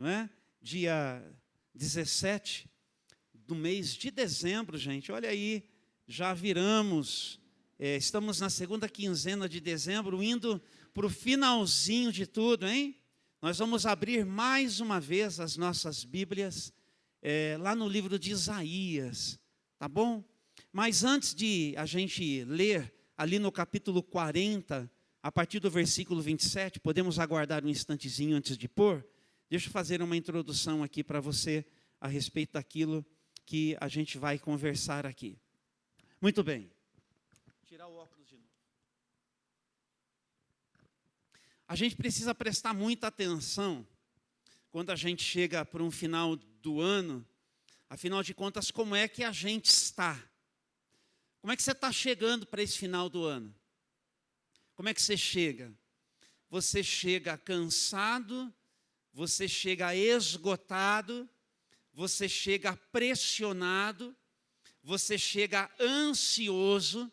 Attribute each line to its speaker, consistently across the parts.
Speaker 1: não é? Dia 17 do mês de dezembro, gente, olha aí, já viramos, estamos na segunda quinzena de dezembro, indo para o finalzinho de tudo, hein? Nós vamos abrir mais uma vez as nossas Bíblias, lá no livro de Isaías, tá bom? Mas antes de a gente ler, ali no capítulo 40, a partir do versículo 27, podemos aguardar um instantezinho antes de pôr? Deixa eu fazer uma introdução aqui para você a respeito daquilo que a gente vai conversar aqui. Muito bem. Tirar o óculos de novo. A gente precisa prestar muita atenção quando a gente chega para um final do ano. Afinal de contas, como é que a gente está? Como é que você está chegando para esse final do ano? Como é que você chega? Você chega cansado, você chega esgotado, você chega pressionado, você chega ansioso.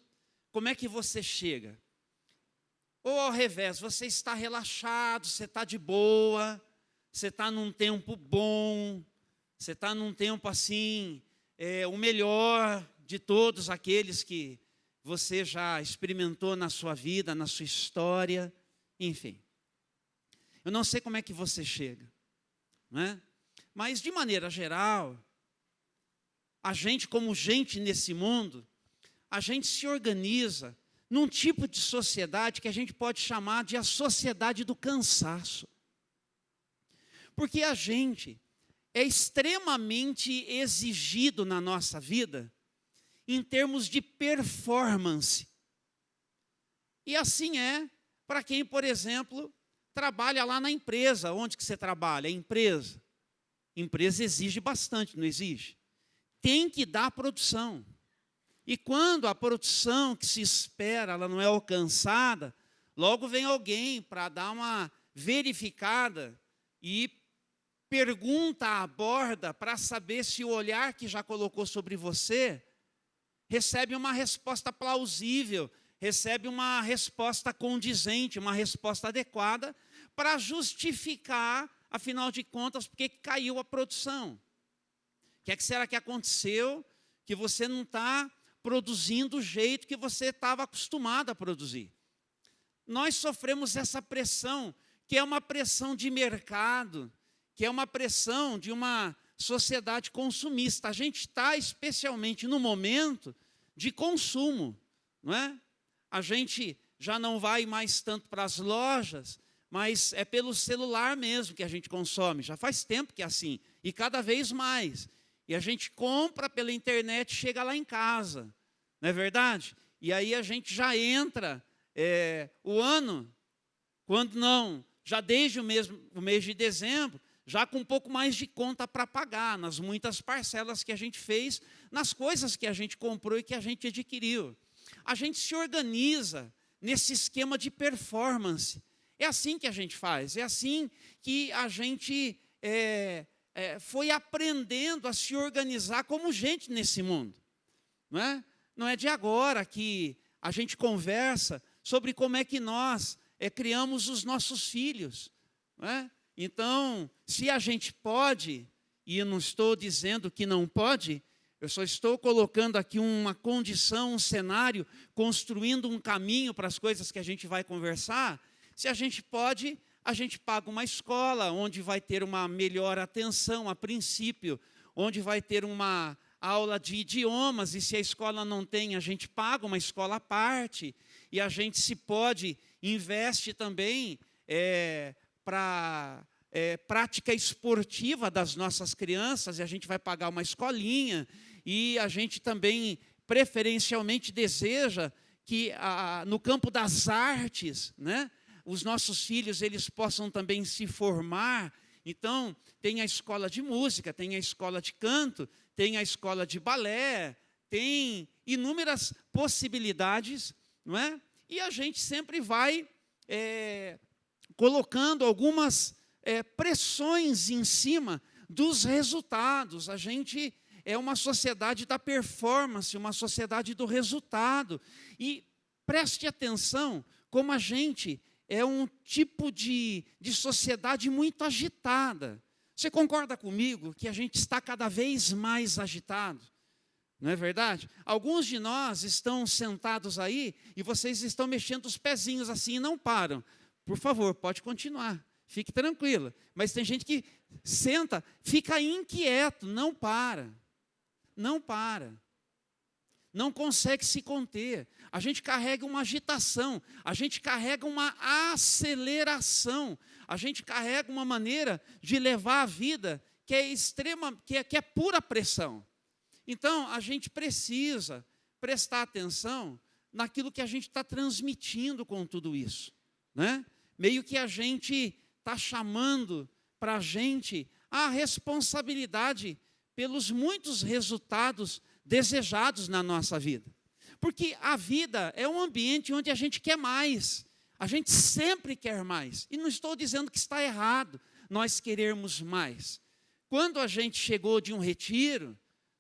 Speaker 1: Como é que você chega? Ou ao revés, você está relaxado, você está de boa, você está num tempo bom, você está num tempo assim, o melhor de todos aqueles que você já experimentou na sua vida, na sua história, enfim. Eu não sei como é que você chega, não é? Mas, de maneira geral, a gente, como gente nesse mundo, a gente se organiza num tipo de sociedade que a gente pode chamar de a sociedade do cansaço. Porque a gente é extremamente exigido na nossa vida em termos de performance. E assim é para quem, por exemplo, trabalha lá na empresa. Onde que você trabalha? É empresa. Empresa exige bastante, não exige? Tem que dar produção. E quando a produção que se espera, ela não é alcançada, logo vem alguém para dar uma verificada e pergunta, aborda, para saber se o olhar que já colocou sobre você recebe uma resposta plausível, recebe uma resposta condizente, uma resposta adequada, para justificar, afinal de contas, por que caiu a produção. O que será que aconteceu que você não está produzindo do jeito que você estava acostumado a produzir? Nós sofremos essa pressão, que é uma pressão de mercado, que é uma pressão de uma sociedade consumista. A gente está especialmente no momento de consumo, não é? A gente já não vai mais tanto para as lojas, mas é pelo celular mesmo que a gente consome. Já faz tempo que é assim, e cada vez mais. E a gente compra pela internet, chega lá em casa, não é verdade? E aí a gente já entra o ano, quando não, já desde o mês de dezembro, já com um pouco mais de conta para pagar, nas muitas parcelas que a gente fez, nas coisas que a gente comprou e que a gente adquiriu. A gente se organiza nesse esquema de performance. É assim que a gente faz, é assim que a gente foi aprendendo a se organizar como gente nesse mundo. Não é? Não é de agora que a gente conversa sobre como é que nós criamos os nossos filhos. Não é? Então, se a gente pode, e eu não estou dizendo que não pode, eu só estou colocando aqui uma condição, um cenário, construindo um caminho para as coisas que a gente vai conversar. Se a gente pode, a gente paga uma escola, onde vai ter uma melhor atenção a princípio, onde vai ter uma aula de idiomas, e se a escola não tem, a gente paga uma escola à parte, e a gente, se pode, investe também para prática esportiva das nossas crianças, e a gente vai pagar uma escolinha, e a gente também preferencialmente deseja que no campo das artes, né, os nossos filhos eles possam também se formar. Então, tem a escola de música, tem a escola de canto, tem a escola de balé, tem inúmeras possibilidades, não é? E a gente sempre vai colocando algumas pressões em cima dos resultados. A gente é uma sociedade da performance, uma sociedade do resultado. E preste atenção como a gente é um tipo de sociedade muito agitada. Você concorda comigo que a gente está cada vez mais agitado? Não é verdade? Alguns de nós estão sentados aí e vocês estão mexendo os pezinhos assim e não param. Por favor, pode continuar. Fique tranquila. Mas tem gente que senta, fica inquieto, não para. Não para. Não consegue se conter. A gente carrega uma agitação, a gente carrega uma aceleração, a gente carrega uma maneira de levar a vida que é extrema, que é pura pressão. Então, a gente precisa prestar atenção naquilo que a gente está transmitindo com tudo isso, né? Meio que a gente está chamando para a gente a responsabilidade pelos muitos resultados desejados na nossa vida. Porque a vida é um ambiente onde a gente quer mais. A gente sempre quer mais. E não estou dizendo que está errado nós querermos mais. Quando a gente chegou de um retiro,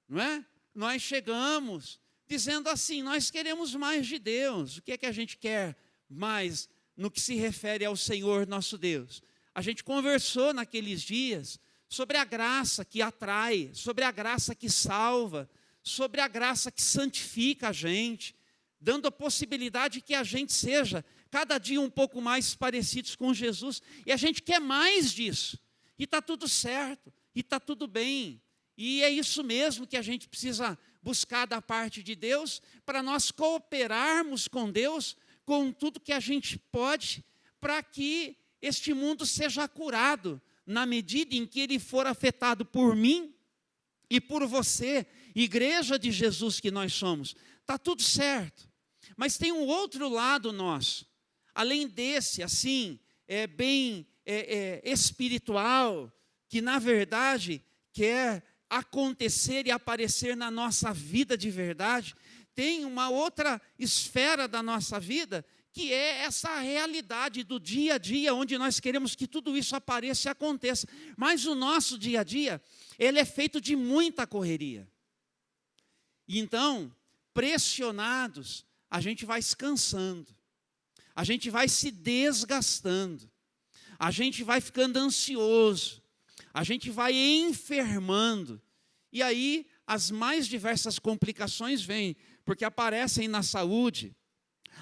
Speaker 1: não é? Nós chegamos dizendo assim, nós queremos mais de Deus. O que é que a gente quer mais no que se refere ao Senhor nosso Deus? A gente conversou naqueles dias sobre a graça que atrai, sobre a graça que salva, sobre a graça que santifica a gente, dando a possibilidade que a gente seja cada dia um pouco mais parecidos com Jesus. E a gente quer mais disso. E está tudo certo, e está tudo bem. E é isso mesmo que a gente precisa buscar da parte de Deus, para nós cooperarmos com Deus, com tudo que a gente pode, para que este mundo seja curado, na medida em que ele for afetado por mim e por você, igreja de Jesus que nós somos. Está tudo certo. Mas tem um outro lado nosso, além desse, assim, bem espiritual, que na verdade quer acontecer e aparecer na nossa vida de verdade. Tem uma outra esfera da nossa vida, que é essa realidade do dia a dia, onde nós queremos que tudo isso apareça e aconteça. Mas o nosso dia a dia, ele é feito de muita correria. E então, pressionados, a gente vai se cansando, a gente vai se desgastando, a gente vai ficando ansioso, a gente vai enfermando. E aí, as mais diversas complicações vêm, porque aparecem na saúde,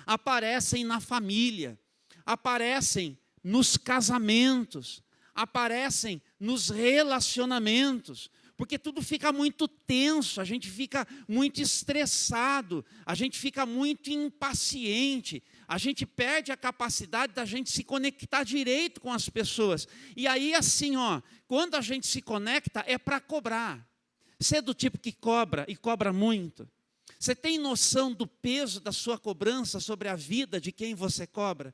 Speaker 1: aparecem na família, aparecem nos casamentos, aparecem nos relacionamentos, porque tudo fica muito tenso, a gente fica muito estressado, a gente fica muito impaciente, a gente perde a capacidade da gente se conectar direito com as pessoas. E aí assim, quando a gente se conecta é para cobrar. Você é do tipo que cobra e cobra muito? Você tem noção do peso da sua cobrança sobre a vida de quem você cobra?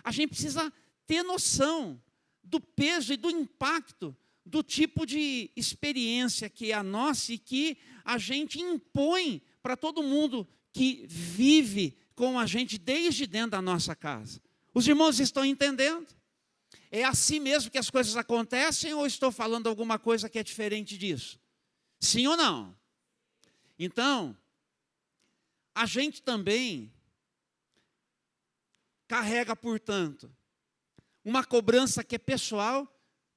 Speaker 1: A gente precisa ter noção do peso e do impacto do tipo de experiência que é a nossa e que a gente impõe para todo mundo que vive com a gente desde dentro da nossa casa. Os irmãos estão entendendo? É assim mesmo que as coisas acontecem ou estou falando alguma coisa que é diferente disso? Sim ou não? Então, a gente também carrega, portanto, uma cobrança que é pessoal.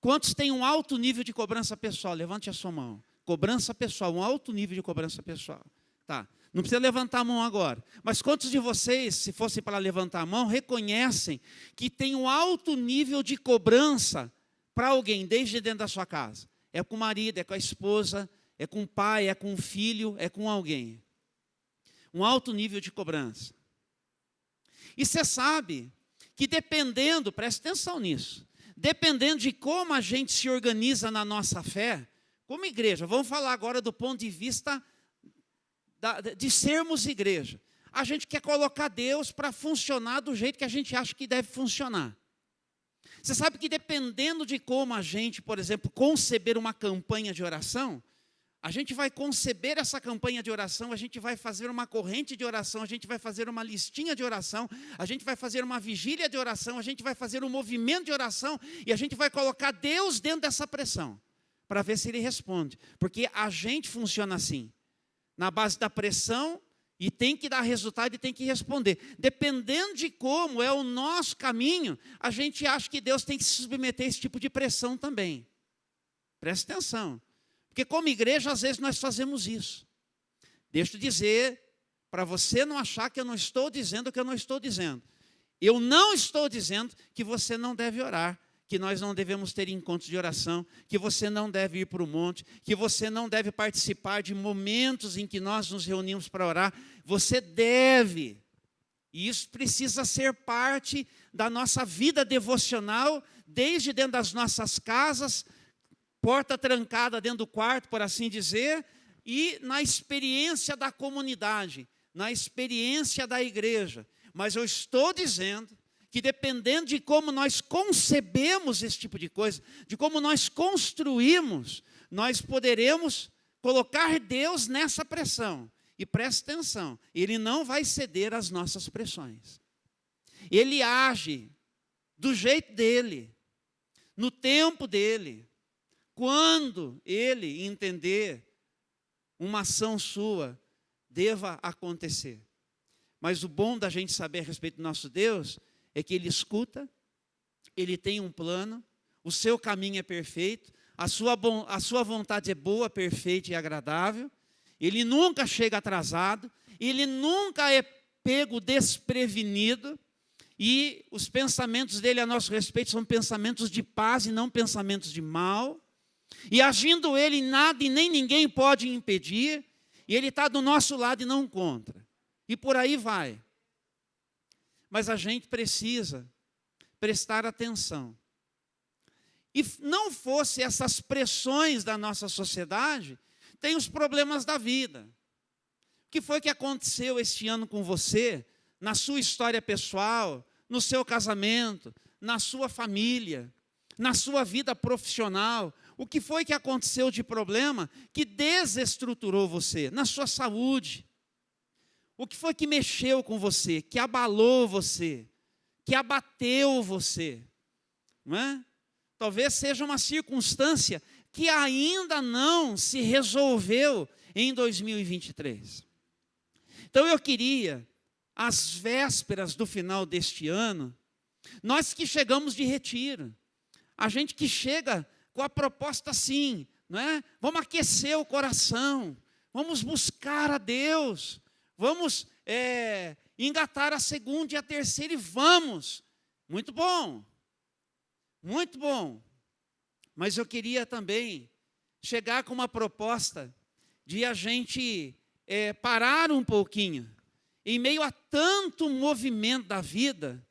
Speaker 1: Quantos têm um alto nível de cobrança pessoal? Levante a sua mão. Cobrança pessoal, um alto nível de cobrança pessoal. Tá. Não precisa levantar a mão agora. Mas quantos de vocês, se fosse para levantar a mão, reconhecem que tem um alto nível de cobrança para alguém, desde dentro da sua casa? É com o marido, é com a esposa, é com o pai, é com o filho, é com alguém. Um alto nível de cobrança. E você sabe que dependendo, preste atenção nisso, dependendo de como a gente se organiza na nossa fé, como igreja, vamos falar agora do ponto de vista de sermos igreja. A gente quer colocar Deus para funcionar do jeito que a gente acha que deve funcionar. Você sabe que dependendo de como a gente, por exemplo, conceber uma campanha de oração, a gente vai conceber essa campanha de oração, a gente vai fazer uma corrente de oração, a gente vai fazer uma listinha de oração, a gente vai fazer uma vigília de oração, a gente vai fazer um movimento de oração e a gente vai colocar Deus dentro dessa pressão, para ver se Ele responde. Porque a gente funciona assim, na base da pressão, e tem que dar resultado e tem que responder. Dependendo de como é o nosso caminho, a gente acha que Deus tem que se submeter a esse tipo de pressão também. Presta atenção. Porque como igreja, às vezes nós fazemos isso. Deixa eu dizer, para você não achar que eu não estou dizendo o que eu não estou dizendo. Eu não estou dizendo que você não deve orar, que nós não devemos ter encontros de oração, que você não deve ir para o monte, que você não deve participar de momentos em que nós nos reunimos para orar. Você deve. E isso precisa ser parte da nossa vida devocional, desde dentro das nossas casas, porta trancada dentro do quarto, por assim dizer, e na experiência da comunidade, na experiência da igreja. Mas eu estou dizendo que dependendo de como nós concebemos esse tipo de coisa, de como nós construímos, nós poderemos colocar Deus nessa pressão. E preste atenção, Ele não vai ceder às nossas pressões. Ele age do jeito dele, no tempo dele. Quando Ele entender uma ação sua, deva acontecer. Mas o bom da gente saber a respeito do nosso Deus é que Ele escuta, Ele tem um plano, o seu caminho é perfeito, a sua vontade é boa, perfeita e agradável. Ele nunca chega atrasado, Ele nunca é pego desprevenido, e os pensamentos dele a nosso respeito são pensamentos de paz e não pensamentos de mal. E agindo Ele, nada e nem ninguém pode impedir, e Ele está do nosso lado e não contra. E por aí vai. Mas a gente precisa prestar atenção. E não fosse essas pressões da nossa sociedade, tem os problemas da vida. O que foi que aconteceu este ano com você, na sua história pessoal, no seu casamento, na sua família, na sua vida profissional? O que foi que aconteceu de problema que desestruturou você, na sua saúde? O que foi que mexeu com você, que abalou você, que abateu você? Não é? Talvez seja uma circunstância que ainda não se resolveu em 2023. Então eu queria, às vésperas do final deste ano, nós que chegamos de retiro, a gente que chega com a proposta assim, não é? Vamos aquecer o coração, vamos buscar a Deus, vamos engatar a segunda e a terceira e vamos. Muito bom, muito bom. Mas eu queria também chegar com uma proposta de a gente parar um pouquinho, em meio a tanto movimento da vida,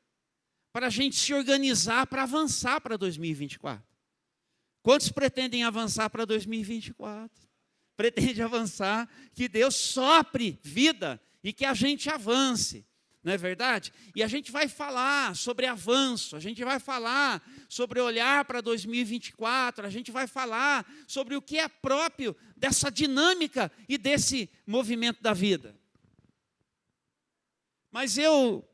Speaker 1: para a gente se organizar para avançar para 2024. Quantos pretendem avançar para 2024? Pretende avançar, que Deus sopre vida e que a gente avance. Não é verdade? E a gente vai falar sobre avanço, a gente vai falar sobre olhar para 2024, a gente vai falar sobre o que é próprio dessa dinâmica e desse movimento da vida. Mas eu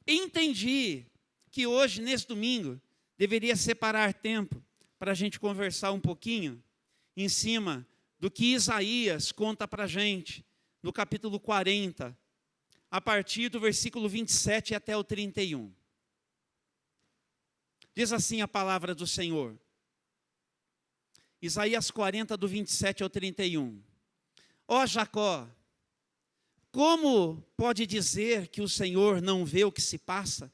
Speaker 1: entendi que hoje, nesse domingo, deveria separar tempo para a gente conversar um pouquinho em cima do que Isaías conta para a gente no capítulo 40, a partir do versículo 27 até o 31. Diz assim a palavra do Senhor. Isaías 40, do 27 ao 31. Ó Jacó, como pode dizer que o Senhor não vê o que se passa?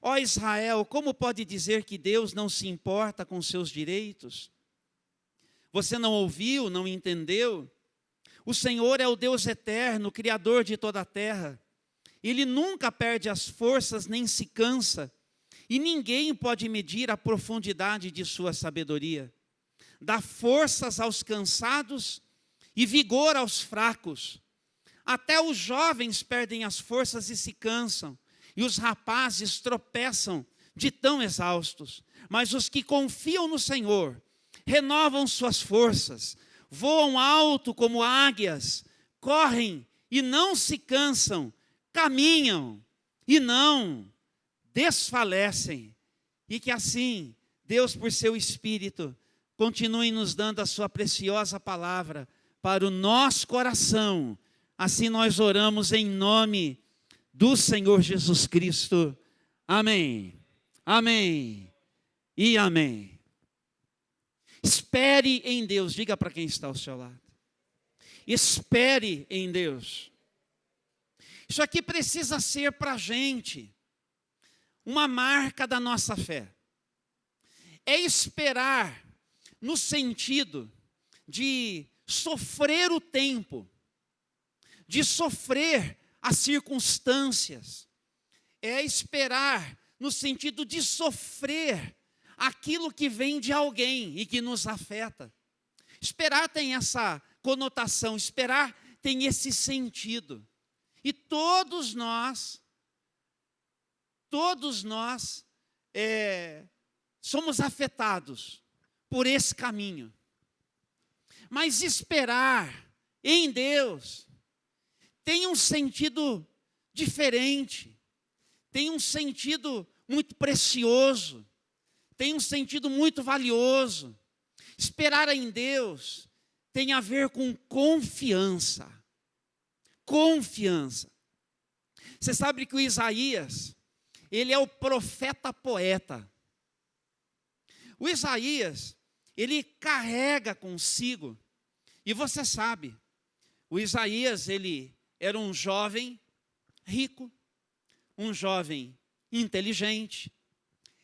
Speaker 1: Ó Israel, como pode dizer que Deus não se importa com seus direitos? Você não ouviu, não entendeu? O Senhor é o Deus eterno, Criador de toda a terra. Ele nunca perde as forças, nem se cansa, e ninguém pode medir a profundidade de sua sabedoria. Dá forças aos cansados e vigor aos fracos. Até os jovens perdem as forças e se cansam, e os rapazes tropeçam de tão exaustos. Mas os que confiam no Senhor renovam suas forças, voam alto como águias, correm e não se cansam, caminham e não desfalecem. E que assim, Deus, por seu Espírito, continue nos dando a sua preciosa palavra para o nosso coração. Assim nós oramos em nome do Senhor Jesus Cristo. Amém. Amém. E amém. Espere em Deus. Diga para quem está ao seu lado. Espere em Deus. Isso aqui precisa ser para a gente uma marca da nossa fé. É esperar no sentido de sofrer o tempo, de sofrer as circunstâncias. É esperar no sentido de sofrer aquilo que vem de alguém e que nos afeta. Esperar tem essa conotação, esperar tem esse sentido. E todos nós somos afetados por esse caminho. Mas esperar em Deus tem um sentido diferente, tem um sentido muito precioso, tem um sentido muito valioso. Esperar em Deus tem a ver com confiança. Confiança. Você sabe que o Isaías, ele é o profeta poeta. O Isaías, ele carrega consigo, e você sabe, o Isaías, ele era um jovem rico, um jovem inteligente.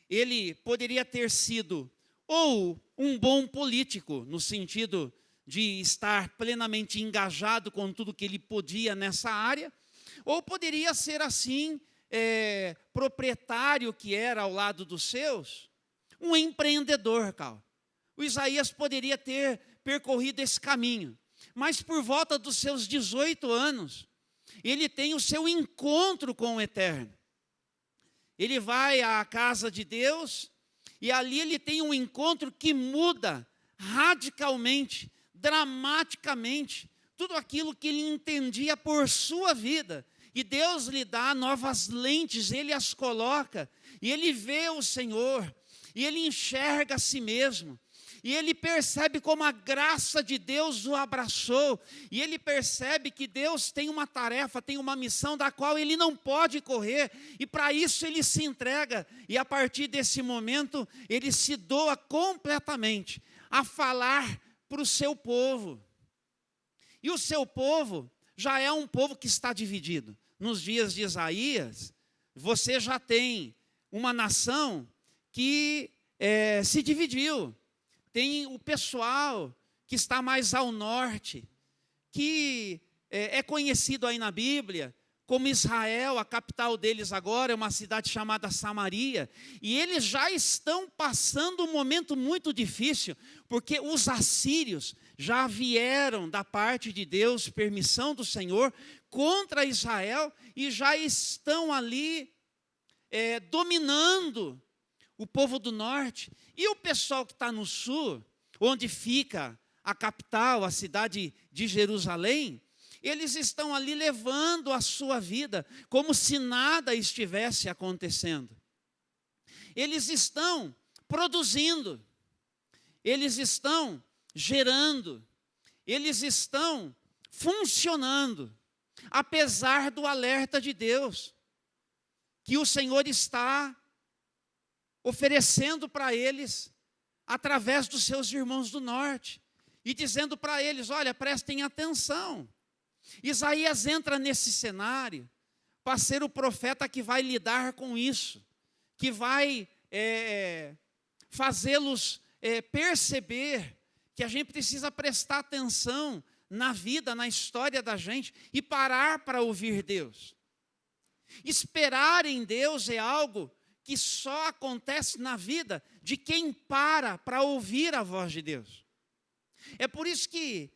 Speaker 1: Ele poderia ter sido ou um bom político, no sentido de estar plenamente engajado com tudo que ele podia nessa área, ou poderia ser assim, proprietário que era ao lado dos seus, um empreendedor, Cal. O Isaías poderia ter percorrido esse caminho, mas por volta dos seus 18 anos, ele tem o seu encontro com o Eterno. Ele vai à casa de Deus e ali ele tem um encontro que muda radicalmente, dramaticamente, tudo aquilo que ele entendia por sua vida. E Deus lhe dá novas lentes, ele as coloca, e ele vê o Senhor, e ele enxerga a si mesmo, e ele percebe como a graça de Deus o abraçou, e ele percebe que Deus tem uma tarefa, tem uma missão da qual ele não pode correr, e para isso ele se entrega, e a partir desse momento, ele se doa completamente a falar para o seu povo. E o seu povo já é um povo que está dividido. Nos dias de Isaías, você já tem uma nação que se dividiu. Tem o pessoal que está mais ao norte, que é conhecido aí na Bíblia como Israel, a capital deles agora é uma cidade chamada Samaria, e eles já estão passando um momento muito difícil, porque os assírios já vieram da parte de Deus, permissão do Senhor, contra Israel, e já estão ali dominando o povo do norte. E o pessoal que está no sul, onde fica a capital, a cidade de Jerusalém, eles estão ali levando a sua vida como se nada estivesse acontecendo. Eles estão produzindo, eles estão gerando, eles estão funcionando, apesar do alerta de Deus, que o Senhor está oferecendo para eles, através dos seus irmãos do norte, e dizendo para eles: olha, prestem atenção. Isaías entra nesse cenário para ser o profeta que vai lidar com isso, que vai fazê-los perceber que a gente precisa prestar atenção na vida, na história da gente e parar para ouvir Deus. Esperar em Deus é algo que só acontece na vida de quem para ouvir a voz de Deus. É por isso que,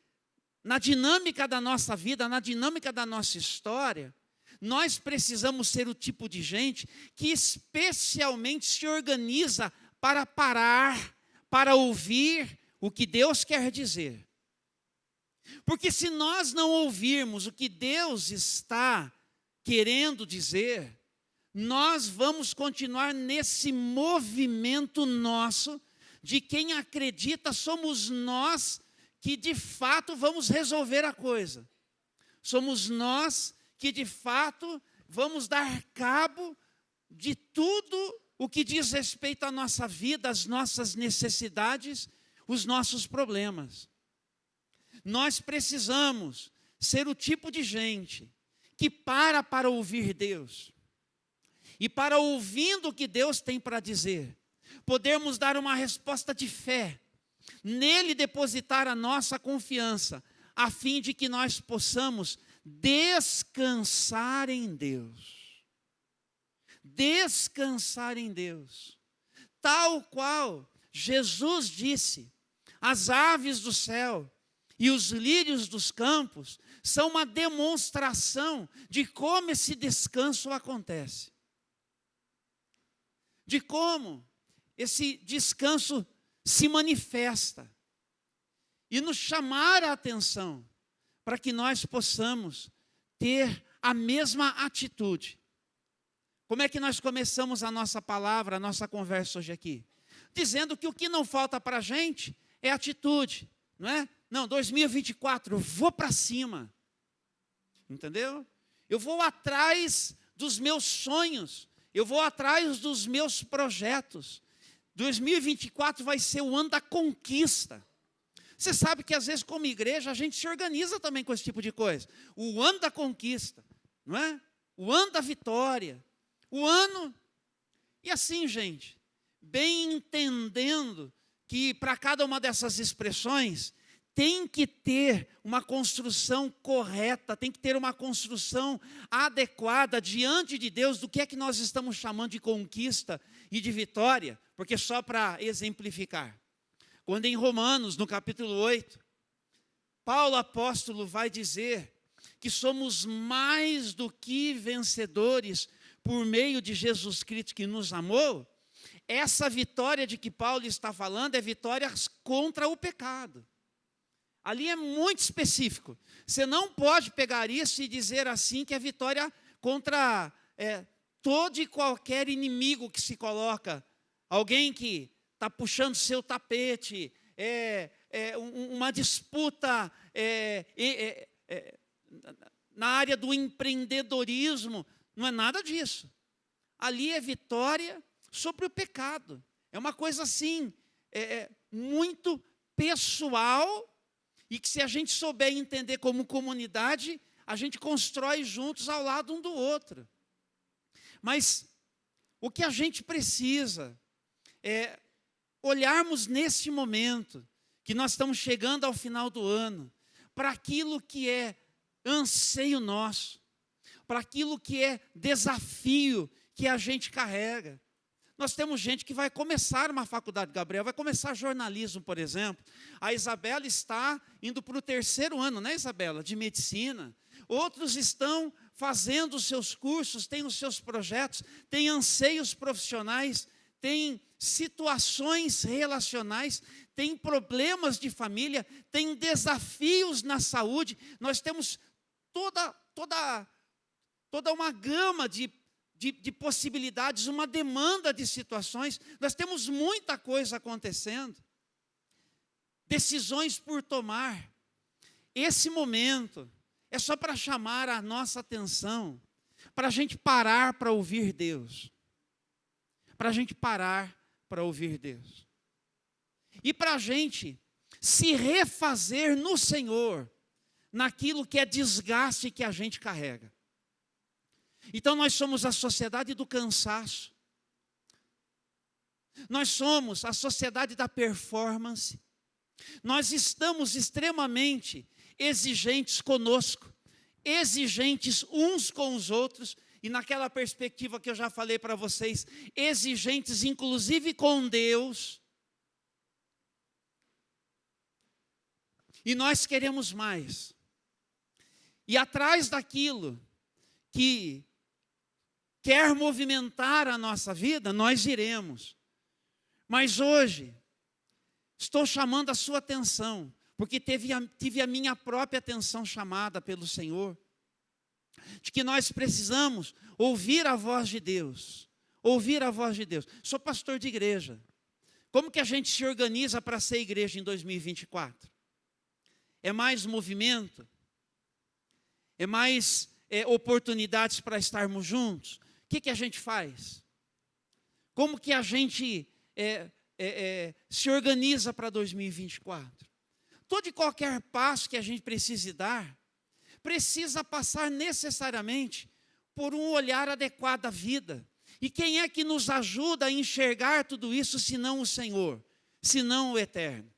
Speaker 1: na dinâmica da nossa vida, na dinâmica da nossa história, nós precisamos ser o tipo de gente que especialmente se organiza para parar, para ouvir o que Deus quer dizer. Porque se nós não ouvirmos o que Deus está querendo dizer, nós vamos continuar nesse movimento nosso, de quem acredita somos nós que de fato vamos resolver a coisa. Somos nós que de fato vamos dar cabo de tudo o que diz respeito à nossa vida, às nossas necessidades, os nossos problemas. Nós precisamos ser o tipo de gente que para ouvir Deus. E para ouvindo o que Deus tem para dizer, podermos dar uma resposta de fé, nele depositar a nossa confiança, a fim de que nós possamos descansar em Deus. Descansar em Deus. Tal qual Jesus disse, as aves do céu e os lírios dos campos são uma demonstração de como esse descanso acontece. De como esse descanso se manifesta. E nos chamar a atenção para que nós possamos ter a mesma atitude. Como é que nós começamos a nossa palavra, a nossa conversa hoje aqui? Dizendo que o que não falta para a gente é atitude, não é? Não, 2024, eu vou para cima. Entendeu? Eu vou atrás dos meus sonhos. Eu vou atrás dos meus projetos. 2024 vai ser o ano da conquista. Você sabe que às vezes como igreja a gente se organiza também com esse tipo de coisa. O ano da conquista, não é? O ano da vitória. O ano... E assim, gente, bem entendendo que para cada uma dessas expressões tem que ter uma construção correta, tem que ter uma construção adequada diante de Deus do que é que nós estamos chamando de conquista e de vitória, porque só para exemplificar. Quando em Romanos, no capítulo 8, Paulo apóstolo vai dizer que somos mais do que vencedores por meio de Jesus Cristo que nos amou, essa vitória de que Paulo está falando é vitória contra o pecado. Ali é muito específico. Você não pode pegar isso e dizer assim que é vitória contra todo e qualquer inimigo que se coloca. Alguém que está puxando seu tapete, uma disputa na área do empreendedorismo. Não é nada disso. Ali é vitória sobre o pecado. É uma coisa assim, muito pessoal, e que se a gente souber entender como comunidade, a gente constrói juntos ao lado um do outro. Mas o que a gente precisa é olharmos nesse momento, que nós estamos chegando ao final do ano, para aquilo que é anseio nosso, para aquilo que é desafio que a gente carrega. Nós temos gente que vai começar uma faculdade, Gabriel, vai começar jornalismo, por exemplo. A Isabela está indo para o 3º ano, né, Isabela, de medicina. Outros estão fazendo os seus cursos, têm os seus projetos, têm anseios profissionais, têm situações relacionais, têm problemas de família, têm desafios na saúde. Nós temos toda uma gama de possibilidades, uma demanda de situações. Nós temos muita coisa acontecendo. Decisões por tomar. Esse momento é só para chamar a nossa atenção, para a gente parar para ouvir Deus. Para a gente parar para ouvir Deus. E para a gente se refazer no Senhor, naquilo que é desgaste que a gente carrega. Então nós somos a sociedade do cansaço. Nós somos a sociedade da performance. Nós estamos extremamente exigentes conosco, exigentes uns com os outros, e naquela perspectiva que eu já falei para vocês, exigentes inclusive com Deus. E nós queremos mais. E atrás daquilo que quer movimentar a nossa vida, nós iremos. Mas hoje, estou chamando a sua atenção, porque tive a minha própria atenção chamada pelo Senhor, de que nós precisamos ouvir a voz de Deus. Ouvir a voz de Deus. Sou pastor de igreja. Como que a gente se organiza para ser igreja em 2024? É mais movimento? É mais oportunidades para estarmos juntos? O que a gente faz? Como que a gente se organiza para 2024. Todo e qualquer passo que a gente precise dar, precisa passar necessariamente por um olhar adequado à vida. E quem é que nos ajuda a enxergar tudo isso, senão o Senhor, senão o Eterno?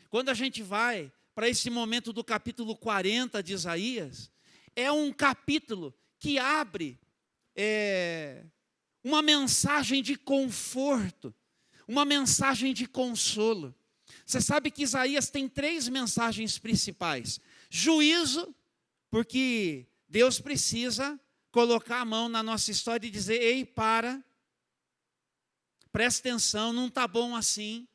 Speaker 1: Quando a gente vai para esse momento do capítulo 40 de Isaías, é um capítulo que abre uma mensagem de conforto, uma mensagem de consolo. Você sabe que Isaías tem 3 mensagens principais. Juízo, porque Deus precisa colocar a mão na nossa história e dizer: ei, presta atenção, não está bom assim,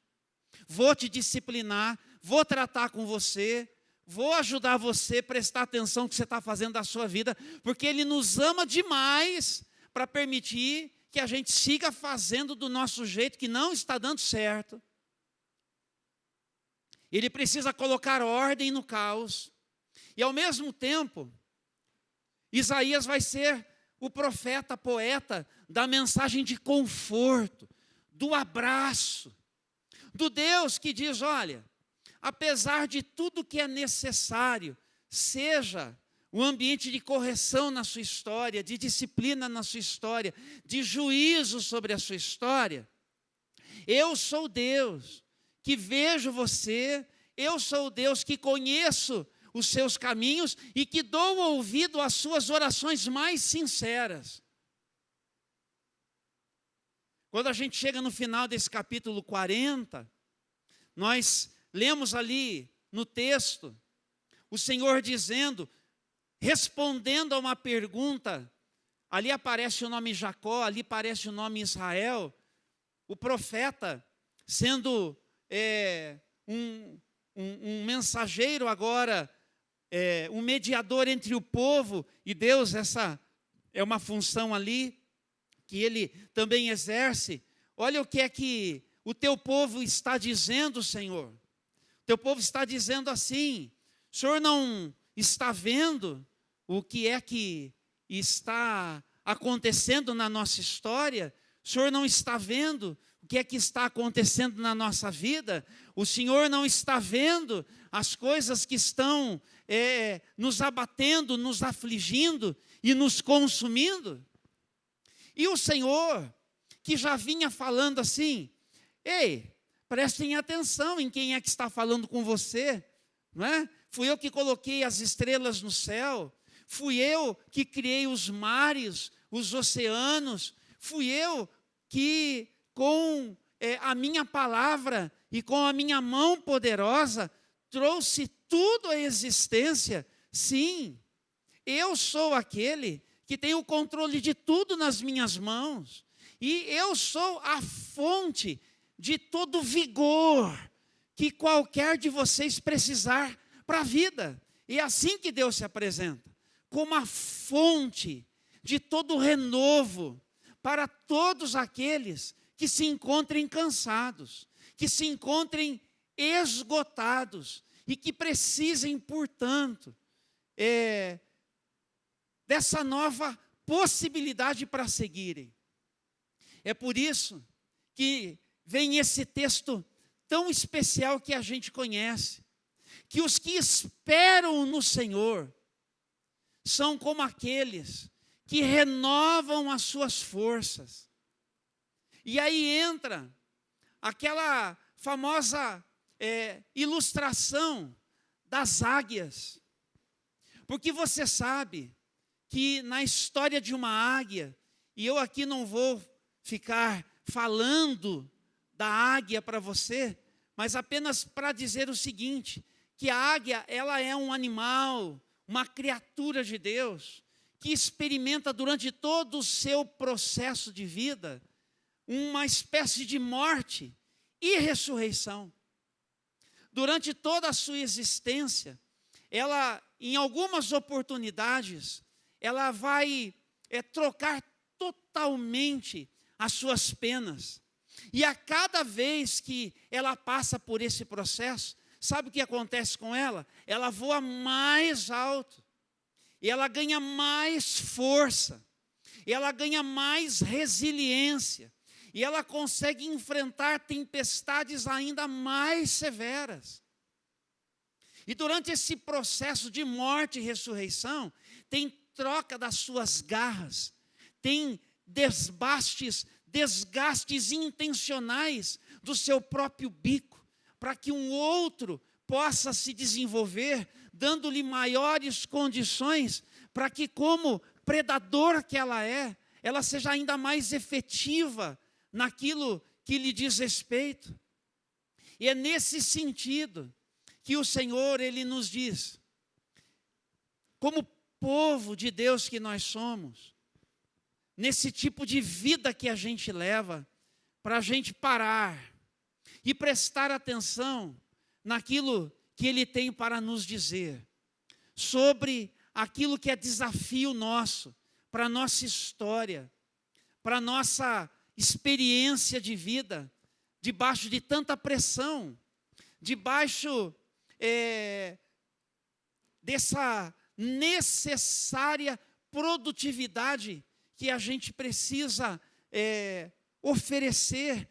Speaker 1: vou te disciplinar, vou tratar com você, vou ajudar você a prestar atenção no que você está fazendo da sua vida, porque Ele nos ama demais para permitir que a gente siga fazendo do nosso jeito que não está dando certo. Ele precisa colocar ordem no caos. E ao mesmo tempo, Isaías vai ser o profeta, poeta da mensagem de conforto, do abraço, do Deus que diz: olha, apesar de tudo que é necessário, seja o ambiente de correção na sua história, de disciplina na sua história, de juízo sobre a sua história, eu sou Deus que vejo você, eu sou Deus que conheço os seus caminhos e que dou ouvido às suas orações mais sinceras. Quando a gente chega no final desse capítulo 40, nós lemos ali no texto, o Senhor dizendo, respondendo a uma pergunta, ali aparece o nome Jacó, ali aparece o nome Israel, o profeta sendo um mensageiro agora, um mediador entre o povo e Deus. Essa é uma função ali que ele também exerce. Olha o que é que o teu povo está dizendo, Senhor. O teu povo está dizendo assim: o Senhor não está vendo o que é que está acontecendo na nossa história? O Senhor não está vendo o que é que está acontecendo na nossa vida? O Senhor não está vendo as coisas que estão nos abatendo, nos afligindo e nos consumindo? E o Senhor, que já vinha falando assim: ei, prestem atenção em quem é que está falando com você, não é? Fui eu que coloquei as estrelas no céu, fui eu que criei os mares, os oceanos, fui eu que com a minha palavra e com a minha mão poderosa trouxe tudo à existência. Sim, eu sou aquele que tem o controle de tudo nas minhas mãos, e eu sou a fonte de todo vigor que qualquer de vocês precisar para a vida. E é assim que Deus se apresenta, como a fonte de todo renovo para todos aqueles que se encontrem cansados, que se encontrem esgotados e que precisem, portanto, dessa nova possibilidade para seguirem. É por isso que vem esse texto tão especial que a gente conhece, que os que esperam no Senhor são como aqueles que renovam as suas forças. E aí entra aquela famosa ilustração das águias. Porque você sabe que na história de uma águia, e eu aqui não vou ficar falando da águia para você, mas apenas para dizer o seguinte, que a águia, ela é um animal, uma criatura de Deus, que experimenta durante todo o seu processo de vida uma espécie de morte e ressurreição. Durante toda a sua existência, ela, em algumas oportunidades, ela vai trocar totalmente as suas penas. E a cada vez que ela passa por esse processo, sabe o que acontece com ela? Ela voa mais alto, e ela ganha mais força, e ela ganha mais resiliência, e ela consegue enfrentar tempestades ainda mais severas. E durante esse processo de morte e ressurreição, tem troca das suas garras, tem desgastes intencionais do seu próprio bico, para que um outro possa se desenvolver, dando-lhe maiores condições, para que, como predador que ela seja ainda mais efetiva naquilo que lhe diz respeito. E é nesse sentido que o Senhor, Ele nos diz, como povo de Deus que nós somos, nesse tipo de vida que a gente leva, para a gente parar e prestar atenção naquilo que Ele tem para nos dizer, sobre aquilo que é desafio nosso, para a nossa história, para a nossa experiência de vida, debaixo de tanta pressão, debaixo dessa necessária produtividade que a gente precisa oferecer,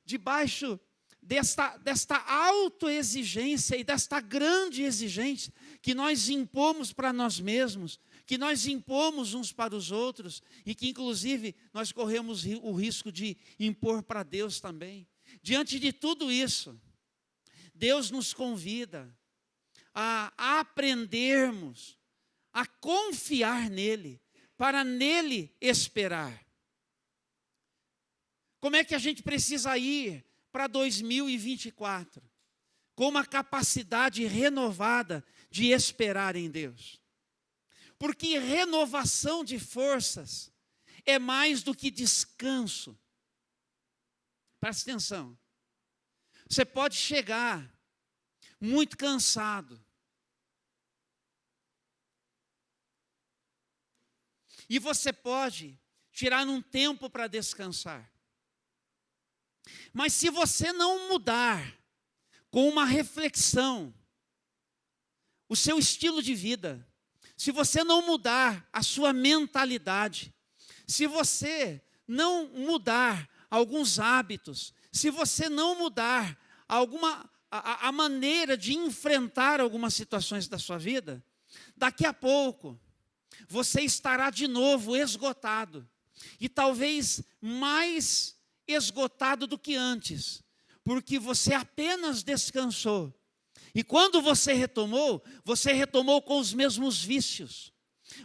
Speaker 1: debaixo desta autoexigência e desta grande exigência que nós impomos para nós mesmos, que nós impomos uns para os outros e que, inclusive, nós corremos o risco de impor para Deus também. Diante de tudo isso, Deus nos convida a aprendermos a confiar nele, para nele esperar. Como é que a gente precisa ir para 2024? Com uma capacidade renovada de esperar em Deus. Porque renovação de forças é mais do que descanso. Presta atenção. Você pode chegar muito cansado. E você pode tirar um tempo para descansar. Mas se você não mudar com uma reflexão o seu estilo de vida, se você não mudar a sua mentalidade, se você não mudar alguns hábitos, se você não mudar a maneira de enfrentar algumas situações da sua vida, daqui a pouco você estará de novo esgotado, e talvez mais esgotado do que antes, porque você apenas descansou. E quando você retomou com os mesmos vícios,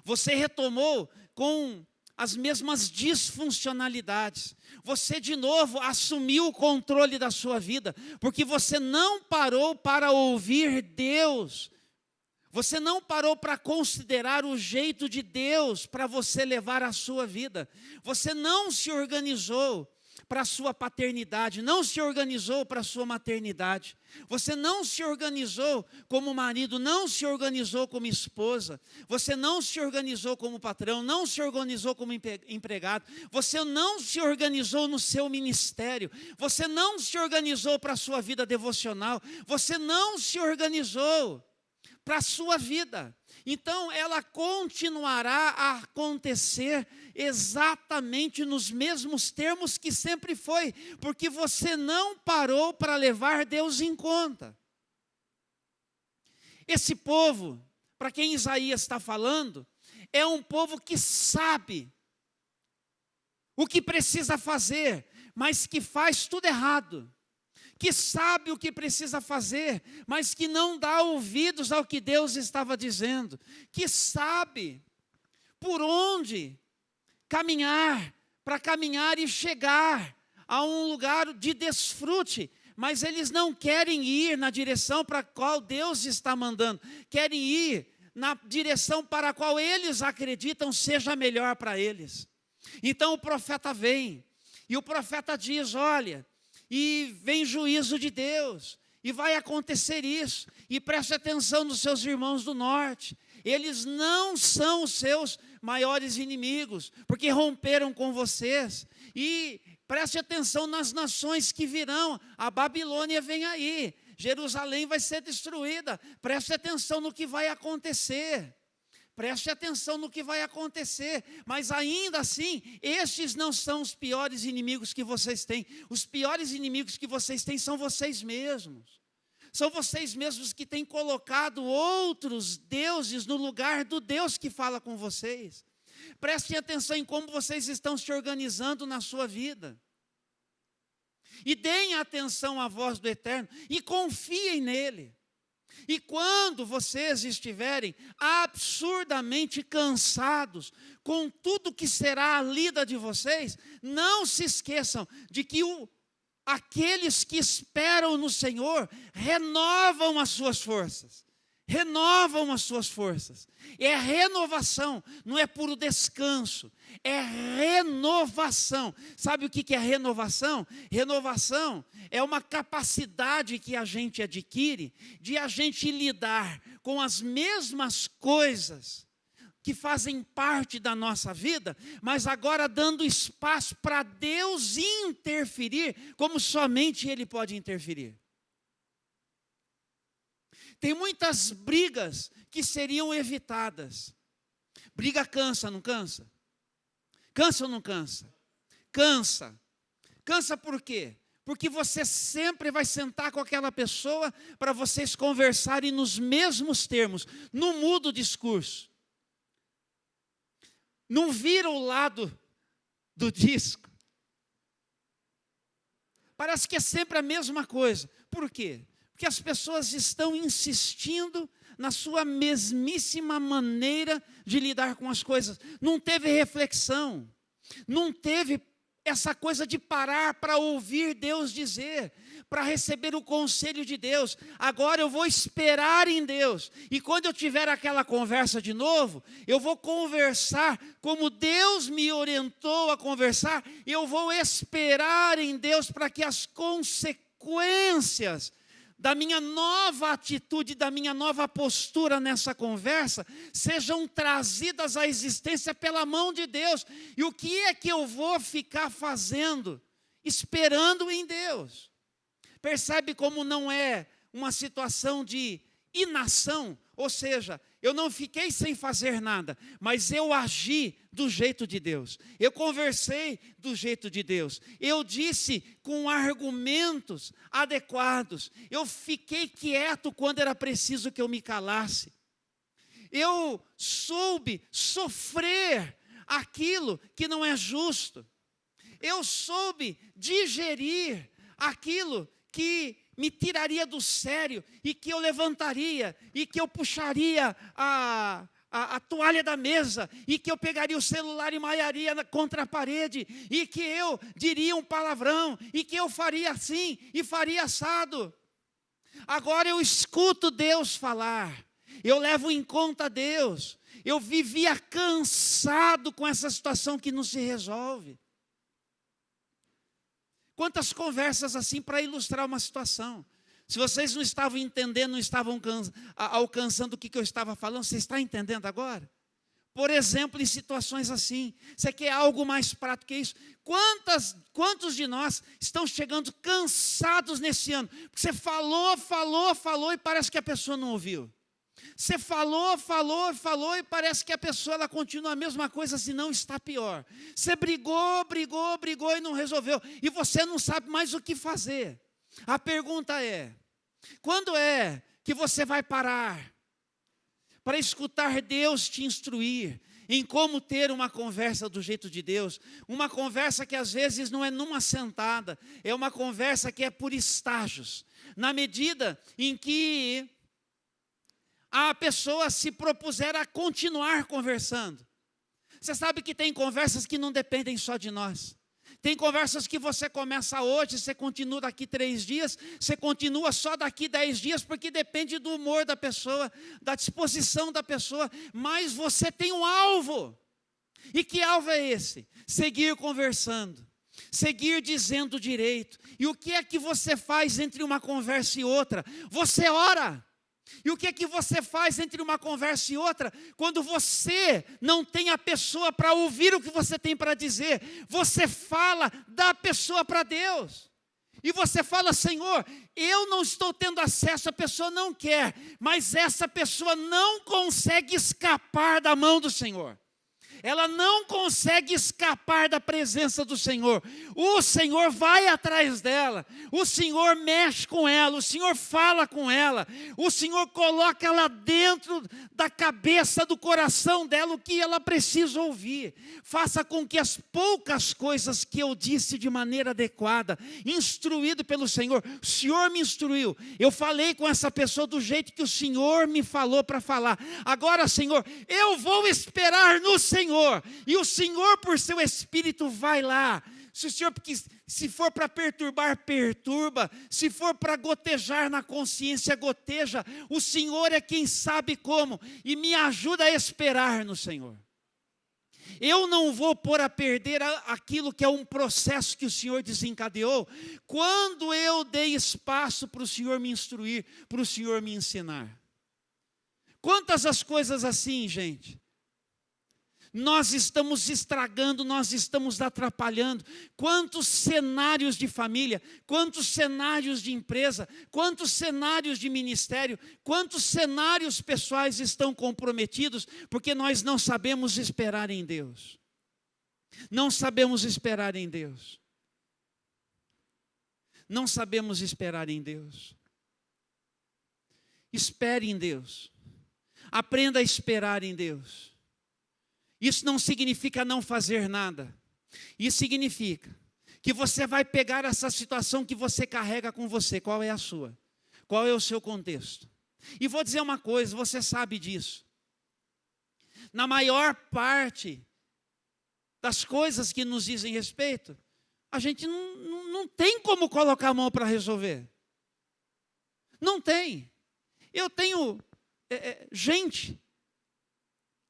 Speaker 1: você retomou com as mesmas disfuncionalidades, você de novo assumiu o controle da sua vida, porque você não parou para ouvir Deus, você não parou para considerar o jeito de Deus para você levar a sua vida, você não se organizou para a sua paternidade, não se organizou para a sua maternidade, você não se organizou como marido, não se organizou como esposa, você não se organizou como patrão, não se organizou como empregado, você não se organizou no seu ministério, você não se organizou para a sua vida devocional, você não se organizou para a sua vida. Então, ela continuará a acontecer exatamente nos mesmos termos que sempre foi, porque você não parou para levar Deus em conta. Esse povo, para quem Isaías está falando, é um povo que sabe o que precisa fazer, mas que faz tudo errado. Que sabe o que precisa fazer, mas que não dá ouvidos ao que Deus estava dizendo, que sabe por onde caminhar, para caminhar e chegar a um lugar de desfrute, mas eles não querem ir na direção para a qual Deus está mandando, querem ir na direção para a qual eles acreditam seja melhor para eles. Então o profeta vem, e o profeta diz, olha, e vem juízo de Deus, e vai acontecer isso, e preste atenção nos seus irmãos do norte, eles não são os seus maiores inimigos, porque romperam com vocês, e preste atenção nas nações que virão, a Babilônia vem aí, Jerusalém vai ser destruída, preste atenção no que vai acontecer, Preste atenção no que vai acontecer, mas ainda assim, estes não são os piores inimigos que vocês têm. Os piores inimigos que vocês têm são vocês mesmos. São vocês mesmos que têm colocado outros deuses no lugar do Deus que fala com vocês. Prestem atenção em como vocês estão se organizando na sua vida. E deem atenção à voz do Eterno e confiem nele. E quando vocês estiverem absurdamente cansados com tudo que será a lida de vocês, não se esqueçam de que aqueles que esperam no Senhor renovam as suas forças. Renovam as suas forças. É renovação, não é puro descanso. É renovação. Sabe o que é renovação? Renovação é uma capacidade que a gente adquire de a gente lidar com as mesmas coisas que fazem parte da nossa vida, mas agora dando espaço para Deus interferir como somente Ele pode interferir. Tem muitas brigas que seriam evitadas. Briga cansa, não cansa? Cansa ou não cansa? Cansa. Cansa por quê? Porque você sempre vai sentar com aquela pessoa para vocês conversarem nos mesmos termos. Não muda o discurso. Não vira o lado do disco. Parece que é sempre a mesma coisa. Por quê? Porque as pessoas estão insistindo na sua mesmíssima maneira de lidar com as coisas. Não teve reflexão, não teve essa coisa de parar para ouvir Deus dizer, para receber o conselho de Deus. Agora eu vou esperar em Deus. E quando eu tiver aquela conversa de novo, eu vou conversar como Deus me orientou a conversar. Eu vou esperar em Deus para que as consequências da minha nova atitude, da minha nova postura nessa conversa, sejam trazidas à existência pela mão de Deus. E o que é que eu vou ficar fazendo? Esperando em Deus. Percebe como não é uma situação de inação? Ou seja, eu não fiquei sem fazer nada, mas eu agi do jeito de Deus. Eu conversei do jeito de Deus. Eu disse com argumentos adequados. Eu fiquei quieto quando era preciso que eu me calasse. Eu soube sofrer aquilo que não é justo. Eu soube digerir aquilo que me tiraria do sério e que eu levantaria e que eu puxaria a toalha da mesa e que eu pegaria o celular e malharia contra a parede e que eu diria um palavrão e que eu faria assim e faria assado. Agora eu escuto Deus falar, eu levo em conta Deus. Eu vivia cansado com essa situação que não se resolve. Quantas conversas assim para ilustrar uma situação. Se vocês não estavam entendendo, não estavam alcançando o que eu estava falando, você está entendendo agora? Por exemplo, em situações assim, você quer algo mais prático que isso? Quantos de nós estão chegando cansados nesse ano? Porque você falou e parece que a pessoa não ouviu. Você falou e parece que a pessoa ela continua a mesma coisa, se não está pior. Você brigou e não resolveu. E você não sabe mais o que fazer. A pergunta é, quando é que você vai parar para escutar Deus te instruir em como ter uma conversa do jeito de Deus? Uma conversa que às vezes não é numa sentada, é uma conversa que é por estágios. Na medida em que a pessoa se propuser a continuar conversando. Você sabe que tem conversas que não dependem só de nós. Tem conversas que você começa hoje, você continua daqui 3 dias, você continua só daqui 10 dias, porque depende do humor da pessoa, da disposição da pessoa, mas você tem um alvo. E que alvo é esse? Seguir conversando, seguir dizendo direito. E o que é que você faz entre uma conversa e outra? Você ora. E o que é que você faz entre uma conversa e outra? Quando você não tem a pessoa para ouvir o que você tem para dizer, você fala da pessoa para Deus. E você fala: Senhor, eu não estou tendo acesso, a pessoa não quer, mas essa pessoa não consegue escapar da mão do Senhor. Ela não consegue escapar da presença do Senhor. O Senhor vai atrás dela. O Senhor mexe com ela. O Senhor fala com ela. O Senhor coloca ela dentro da cabeça, do coração dela, o que ela precisa ouvir. Faça com que as poucas coisas que eu disse de maneira adequada, instruído pelo Senhor, o Senhor me instruiu. Eu falei com essa pessoa do jeito que o Senhor me falou para falar. Agora, Senhor, eu vou esperar no Senhor. E o Senhor, por seu Espírito, vai lá. Se o Senhor, porque se for para perturbar, perturba. Se for para gotejar na consciência, goteja. O Senhor é quem sabe como. E me ajuda a esperar no Senhor. Eu não vou pôr a perder aquilo que é um processo que o Senhor desencadeou, quando eu dei espaço para o Senhor me instruir, para o Senhor me ensinar. Quantas as coisas assim, gente? Nós estamos estragando, nós estamos atrapalhando. Quantos cenários de família, quantos cenários de empresa, quantos cenários de ministério, quantos cenários pessoais estão comprometidos, porque nós não sabemos esperar em Deus. Não sabemos esperar em Deus. Não sabemos esperar em Deus. Espere em Deus. Aprenda a esperar em Deus. Isso não significa não fazer nada. Isso significa que você vai pegar essa situação que você carrega com você. Qual é a sua? Qual é o seu contexto? E vou dizer uma coisa, você sabe disso. Na maior parte das coisas que nos dizem respeito, a gente não tem como colocar a mão para resolver. Não tem. Eu tenho gente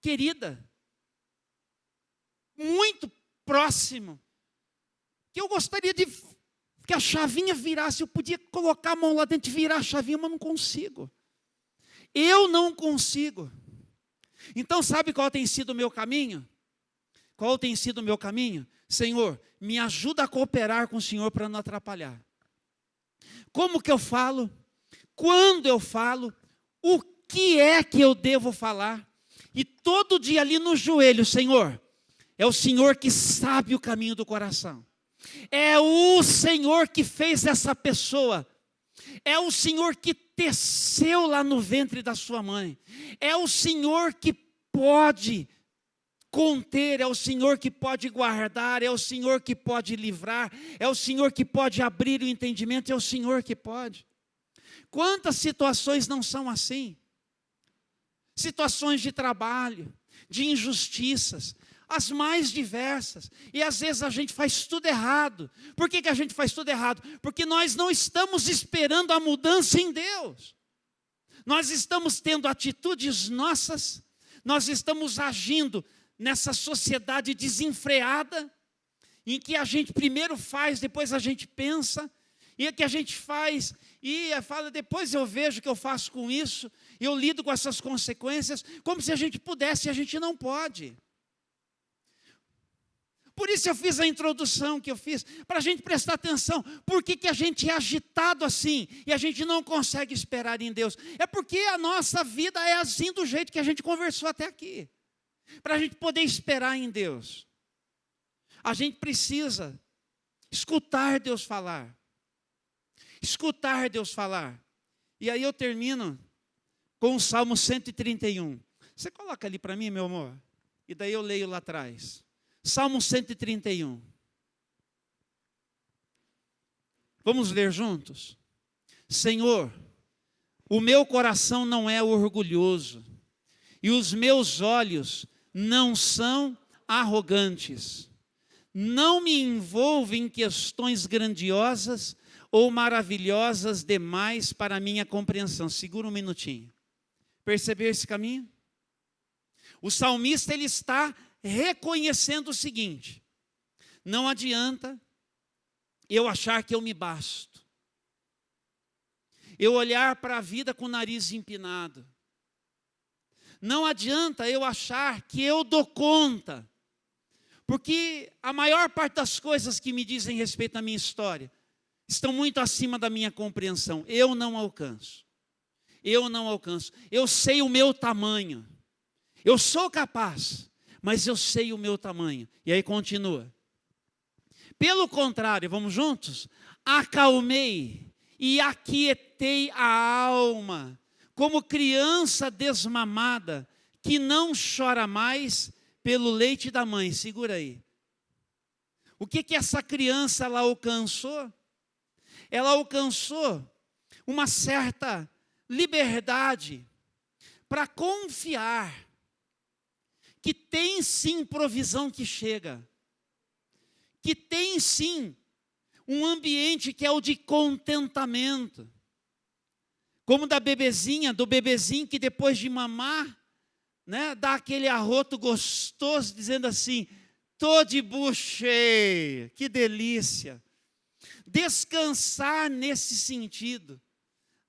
Speaker 1: querida, muito próximo, que eu gostaria de que a chavinha virasse, eu podia colocar a mão lá dentro e virar a chavinha, mas não consigo. Eu não consigo. Então sabe qual tem sido o meu caminho? Qual tem sido o meu caminho? Senhor, me ajuda a cooperar com o Senhor para não atrapalhar. Como que eu falo? Quando eu falo? O que é que eu devo falar? E todo dia ali no joelho, Senhor, é o Senhor que sabe o caminho do coração. É o Senhor que fez essa pessoa. É o Senhor que teceu lá no ventre da sua mãe. É o Senhor que pode conter, é o Senhor que pode guardar, é o Senhor que pode livrar, é o Senhor que pode abrir o entendimento, é o Senhor que pode. Quantas situações não são assim? Situações de trabalho, de injustiças, as mais diversas, e às vezes a gente faz tudo errado. Por que a gente faz tudo errado? Porque nós não estamos esperando a mudança em Deus. Nós estamos tendo atitudes nossas, nós estamos agindo nessa sociedade desenfreada, em que a gente primeiro faz, depois a gente pensa, e é que a gente faz, e fala, depois eu vejo o que eu faço com isso, eu lido com essas consequências, como se a gente pudesse, e a gente não pode. Por isso eu fiz a introdução que eu fiz, para a gente prestar atenção. Por que a gente é agitado assim e a gente não consegue esperar em Deus? É porque a nossa vida é assim do jeito que a gente conversou até aqui. Para a gente poder esperar em Deus, a gente precisa escutar Deus falar. Escutar Deus falar. E aí eu termino com o Salmo 131. Você coloca ali para mim, meu amor? E daí eu leio lá atrás. Salmo 131. Vamos ler juntos? Senhor, o meu coração não é orgulhoso, e os meus olhos não são arrogantes. Não me envolvo em questões grandiosas ou maravilhosas demais para a minha compreensão. Segura um minutinho. Percebeu esse caminho? O salmista, ele está reconhecendo o seguinte: não adianta eu achar que eu me basto, eu olhar para a vida com o nariz empinado, não adianta eu achar que eu dou conta, porque a maior parte das coisas que me dizem respeito à minha história estão muito acima da minha compreensão. Eu não alcanço. Eu não alcanço. Eu sei o meu tamanho. Eu sou capaz, mas eu sei o meu tamanho. E aí continua. Pelo contrário, vamos juntos? Acalmei e aquietei a alma, como criança desmamada, que não chora mais pelo leite da mãe. Segura aí. O que essa criança ela alcançou? Ela alcançou uma certa liberdade para confiar que tem sim provisão que chega, que tem sim um ambiente que é o de contentamento, como do bebezinho que depois de mamar, né, dá aquele arroto gostoso, dizendo assim: tô de bucho cheio, que delícia. Descansar nesse sentido,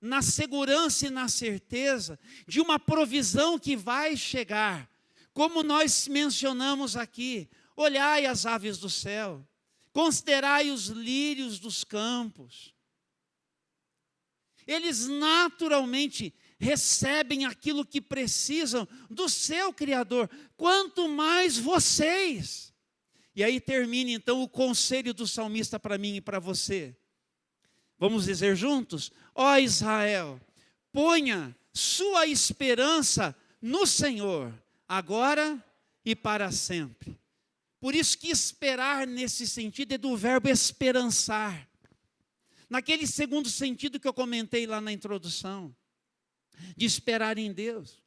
Speaker 1: na segurança e na certeza de uma provisão que vai chegar, como nós mencionamos aqui: olhai as aves do céu, considerai os lírios dos campos. Eles naturalmente recebem aquilo que precisam do seu Criador, quanto mais vocês. E aí termina então o conselho do salmista para mim e para você. Vamos dizer juntos? Ó Israel, ponha sua esperança no Senhor, agora e para sempre. Por isso que esperar nesse sentido é do verbo esperançar. Naquele segundo sentido que eu comentei lá na introdução, de esperar em Deus.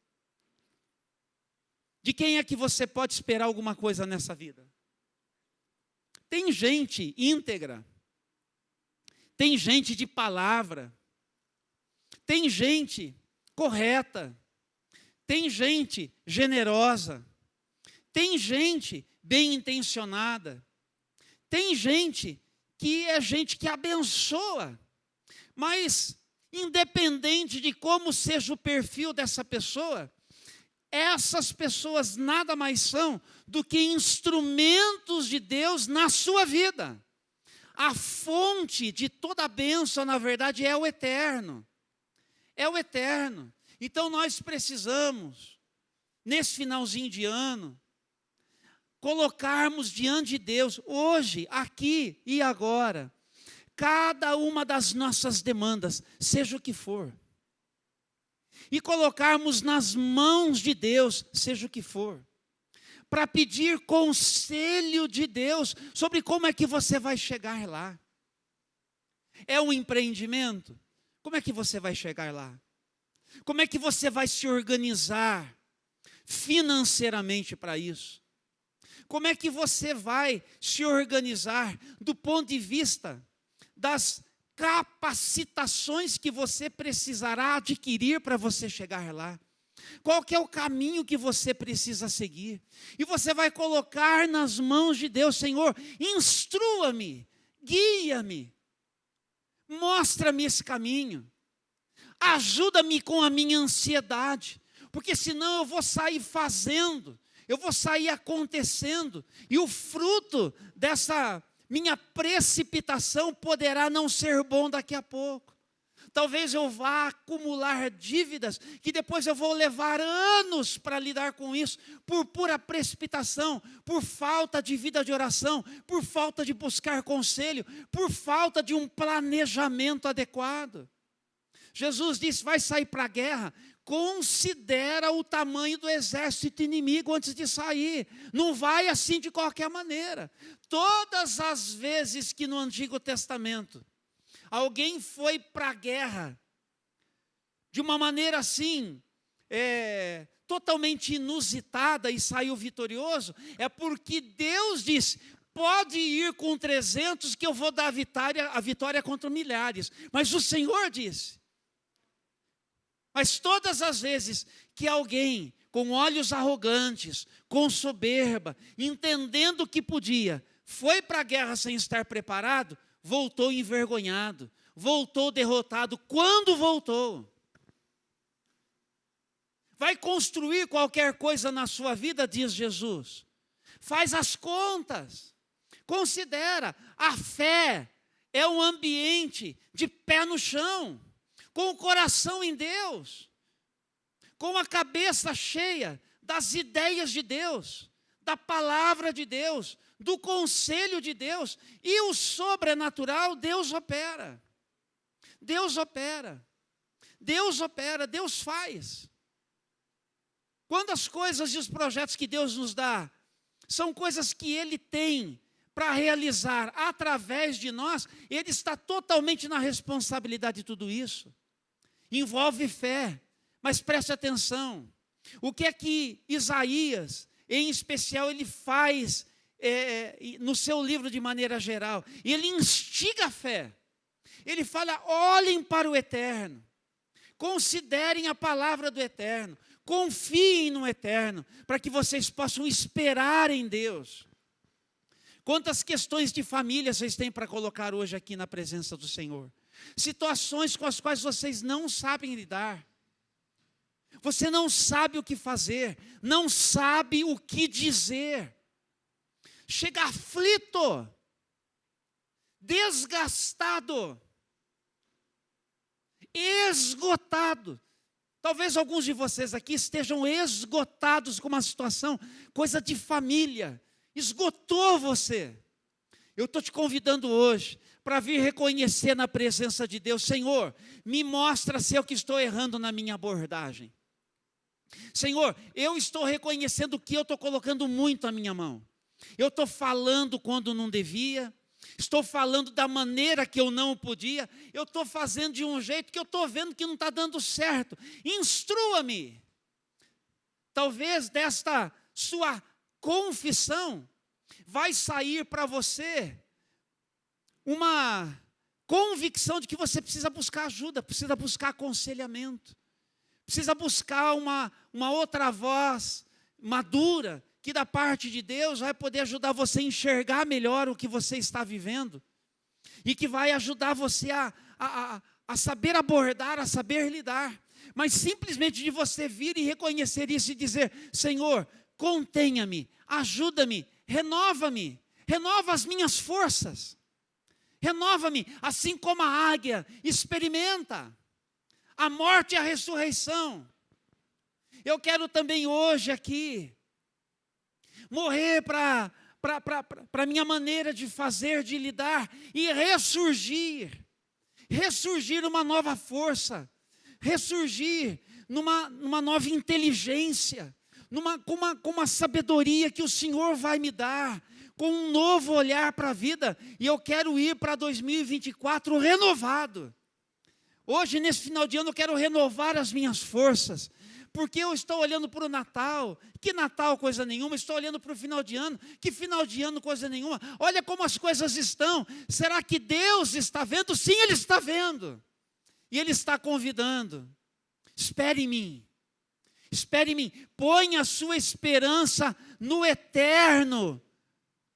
Speaker 1: De quem é que você pode esperar alguma coisa nessa vida? Tem gente íntegra, tem gente de palavra, tem gente correta, tem gente generosa, tem gente bem intencionada, tem gente que abençoa, mas independente de como seja o perfil dessa pessoa, essas pessoas nada mais são do que instrumentos de Deus na sua vida. A fonte de toda a bênção, na verdade, é o eterno. É o eterno. Então nós precisamos, nesse finalzinho de ano, colocarmos diante de Deus, hoje, aqui e agora, cada uma das nossas demandas, seja o que for. E colocarmos nas mãos de Deus, seja o que for. Para pedir conselho de Deus sobre como é que você vai chegar lá. É um empreendimento? Como é que você vai chegar lá? Como é que você vai se organizar financeiramente para isso? Como é que você vai se organizar do ponto de vista das capacitações que você precisará adquirir para você chegar lá? Qual que é o caminho que você precisa seguir? E você vai colocar nas mãos de Deus: Senhor, instrua-me, guia-me, mostra-me esse caminho, ajuda-me com a minha ansiedade, porque senão eu vou sair fazendo, eu vou sair acontecendo, e o fruto dessa minha precipitação poderá não ser bom daqui a pouco. Talvez eu vá acumular dívidas, que depois eu vou levar anos para lidar com isso, por pura precipitação, por falta de vida de oração, por falta de buscar conselho, por falta de um planejamento adequado. Jesus disse: vai sair para a guerra, considera o tamanho do exército inimigo antes de sair. Não vai assim de qualquer maneira. Todas as vezes que no Antigo Testamento alguém foi para a guerra de uma maneira assim, totalmente inusitada e saiu vitorioso, é porque Deus disse: pode ir com 300 que eu vou dar a vitória contra milhares. Mas o Senhor disse. Mas todas as vezes que alguém com olhos arrogantes, com soberba, entendendo que podia, foi para a guerra sem estar preparado, voltou envergonhado, voltou derrotado. Quando voltou? Vai construir qualquer coisa na sua vida, diz Jesus. Faz as contas. Considera, a fé é um ambiente de pé no chão, com o coração em Deus, com a cabeça cheia das ideias de Deus, da palavra de Deus, do conselho de Deus, e o sobrenatural, Deus opera. Deus opera. Deus opera, Deus faz. Quando as coisas e os projetos que Deus nos dá são coisas que Ele tem para realizar através de nós, Ele está totalmente na responsabilidade de tudo isso. Envolve fé, mas preste atenção. O que é que Isaías, em especial, ele faz no seu livro de maneira geral? Ele instiga a fé. Ele fala: olhem para o Eterno, considerem a palavra do Eterno, confiem no Eterno, para que vocês possam esperar em Deus. Quantas questões de família vocês têm para colocar hoje aqui na presença do Senhor? Situações com as quais vocês não sabem lidar. Você não sabe o que fazer, não sabe o que dizer. Chega aflito, desgastado, esgotado. Talvez alguns de vocês aqui estejam esgotados com uma situação, coisa de família, esgotou você. Eu estou te convidando hoje para vir reconhecer na presença de Deus: Senhor, me mostra se eu que estou errando na minha abordagem. Senhor, eu estou reconhecendo que eu estou colocando muito a minha mão. Eu estou falando quando não devia, estou falando da maneira que eu não podia, eu estou fazendo de um jeito que eu estou vendo que não está dando certo. Instrua-me. Talvez desta sua confissão vai sair para você uma convicção de que você precisa buscar ajuda, precisa buscar aconselhamento, precisa buscar uma outra voz madura, que da parte de Deus vai poder ajudar você a enxergar melhor o que você está vivendo, e que vai ajudar você a saber abordar, a saber lidar. Mas simplesmente de você vir e reconhecer isso e dizer: Senhor, contenha-me, ajuda-me, renova-me, renova as minhas forças, renova-me, assim como a águia experimenta a morte e a ressurreição. Eu quero também hoje aqui morrer para a minha maneira de fazer, de lidar, e ressurgir uma nova força, ressurgir numa nova inteligência, com uma sabedoria que o Senhor vai me dar, com um novo olhar para a vida. E eu quero ir para 2024 renovado. Hoje, nesse final de ano, eu quero renovar as minhas forças, porque eu estou olhando para o Natal. Que Natal, coisa nenhuma. Estou olhando para o final de ano. Que final de ano, coisa nenhuma. Olha como as coisas estão. Será que Deus está vendo? Sim, Ele está vendo. E Ele está convidando. Espere em mim. Espere em mim. Ponha a sua esperança no Eterno.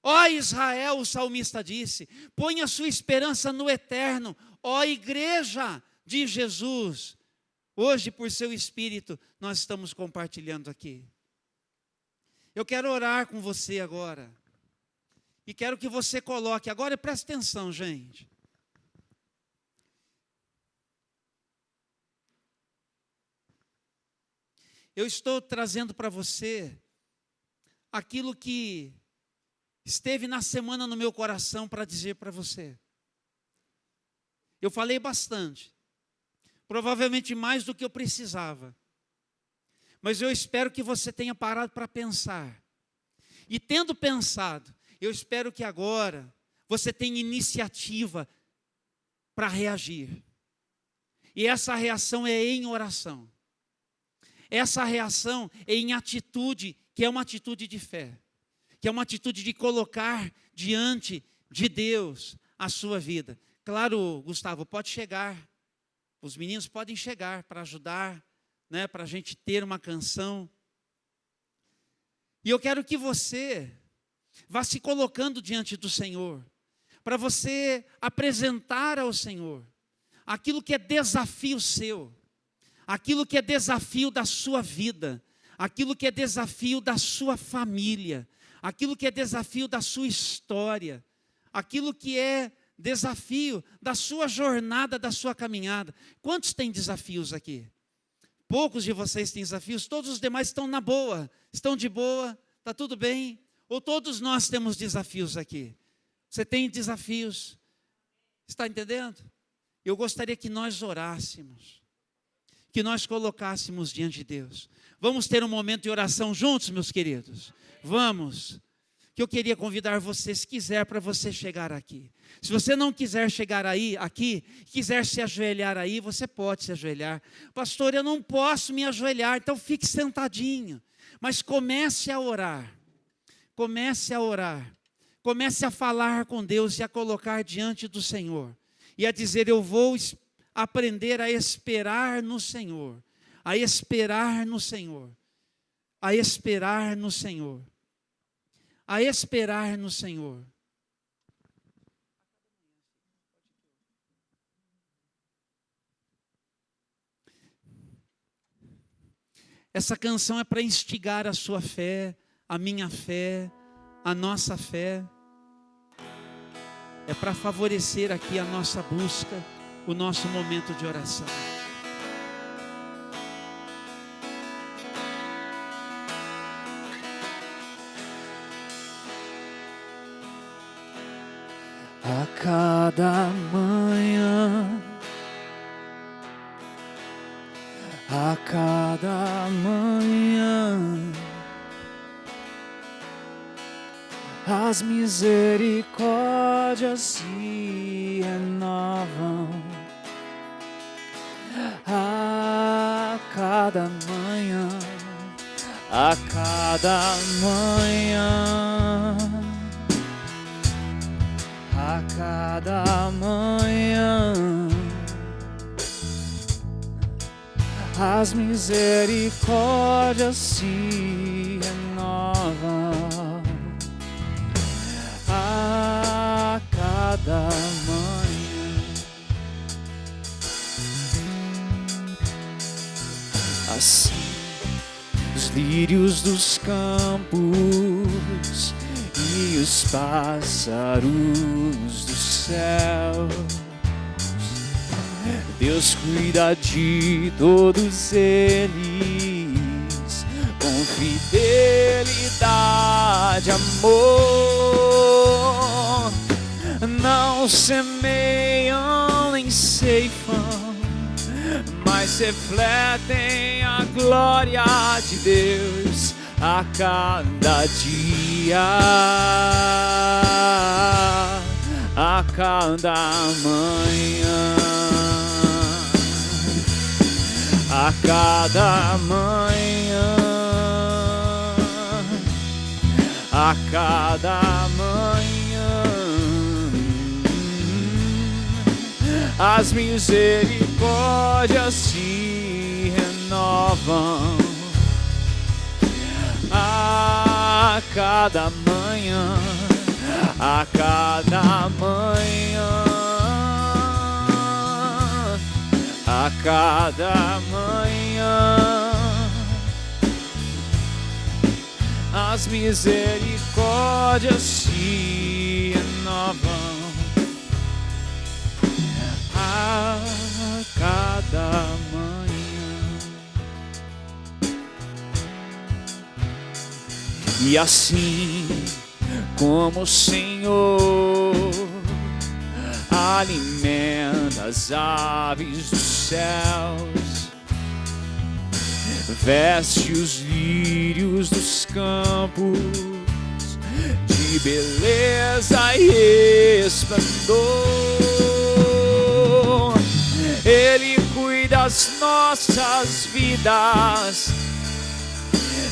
Speaker 1: Ó Israel, o salmista disse: ponha a sua esperança no Eterno. Ó igreja de Jesus. Hoje, por seu Espírito, nós estamos compartilhando aqui. Eu quero orar com você agora. E quero que você coloque, agora preste atenção, gente. Eu estou trazendo para você aquilo que esteve na semana no meu coração para dizer para você. Eu falei bastante, provavelmente mais do que eu precisava, mas eu espero que você tenha parado para pensar. E tendo pensado, eu espero que agora você tenha iniciativa para reagir. E essa reação é em oração. Essa reação é em atitude, que é uma atitude de fé, que é uma atitude de colocar diante de Deus a sua vida. Claro, Gustavo, pode chegar, os meninos podem chegar para ajudar, né, para a gente ter uma canção. E eu quero que você vá se colocando diante do Senhor, para você apresentar ao Senhor aquilo que é desafio seu, aquilo que é desafio da sua vida, aquilo que é desafio da sua família, aquilo que é desafio da sua história, aquilo que é desafio da sua jornada, da sua caminhada. Quantos têm desafios aqui? Poucos de vocês têm desafios, todos os demais estão na boa, estão de boa, está tudo bem? Ou todos nós temos desafios aqui? Você tem desafios, está entendendo? Eu gostaria que nós orássemos, que nós colocássemos diante de Deus. Vamos ter um momento de oração juntos, meus queridos? Vamos. Que eu queria convidar você, se quiser, para você chegar aqui. Se você não quiser chegar aqui, quiser se ajoelhar aí, você pode se ajoelhar. Pastor, eu não posso me ajoelhar, então fique sentadinho. Mas comece a orar. Comece a orar. Comece a falar com Deus e a colocar diante do Senhor. E a dizer, eu vou aprender a esperar no Senhor. A esperar no Senhor. A esperar no Senhor. A esperar no Senhor. Essa canção é para instigar a sua fé, a minha fé, a nossa fé. É para favorecer aqui a nossa busca, o nosso momento de oração.
Speaker 2: A cada manhã, a cada manhã, as misericórdias se renovam. A cada manhã, a cada manhã, a cada manhã, as misericórdias se renovam. A cada manhã, assim os lírios dos campos e os pássaros do céu, Deus cuida de todos eles com fidelidade, amor. Não semeiam nem ceifam, mas refletem a glória de Deus a cada dia, a cada manhã, a cada manhã, a cada manhã, as misericórdias se renovam. A cada manhã, a cada manhã, a cada manhã, as misericórdias se renovam. A cada manhã. E assim como o Senhor alimenta as aves dos céus, veste os lírios dos campos de beleza e esplendor, Ele cuida das nossas vidas,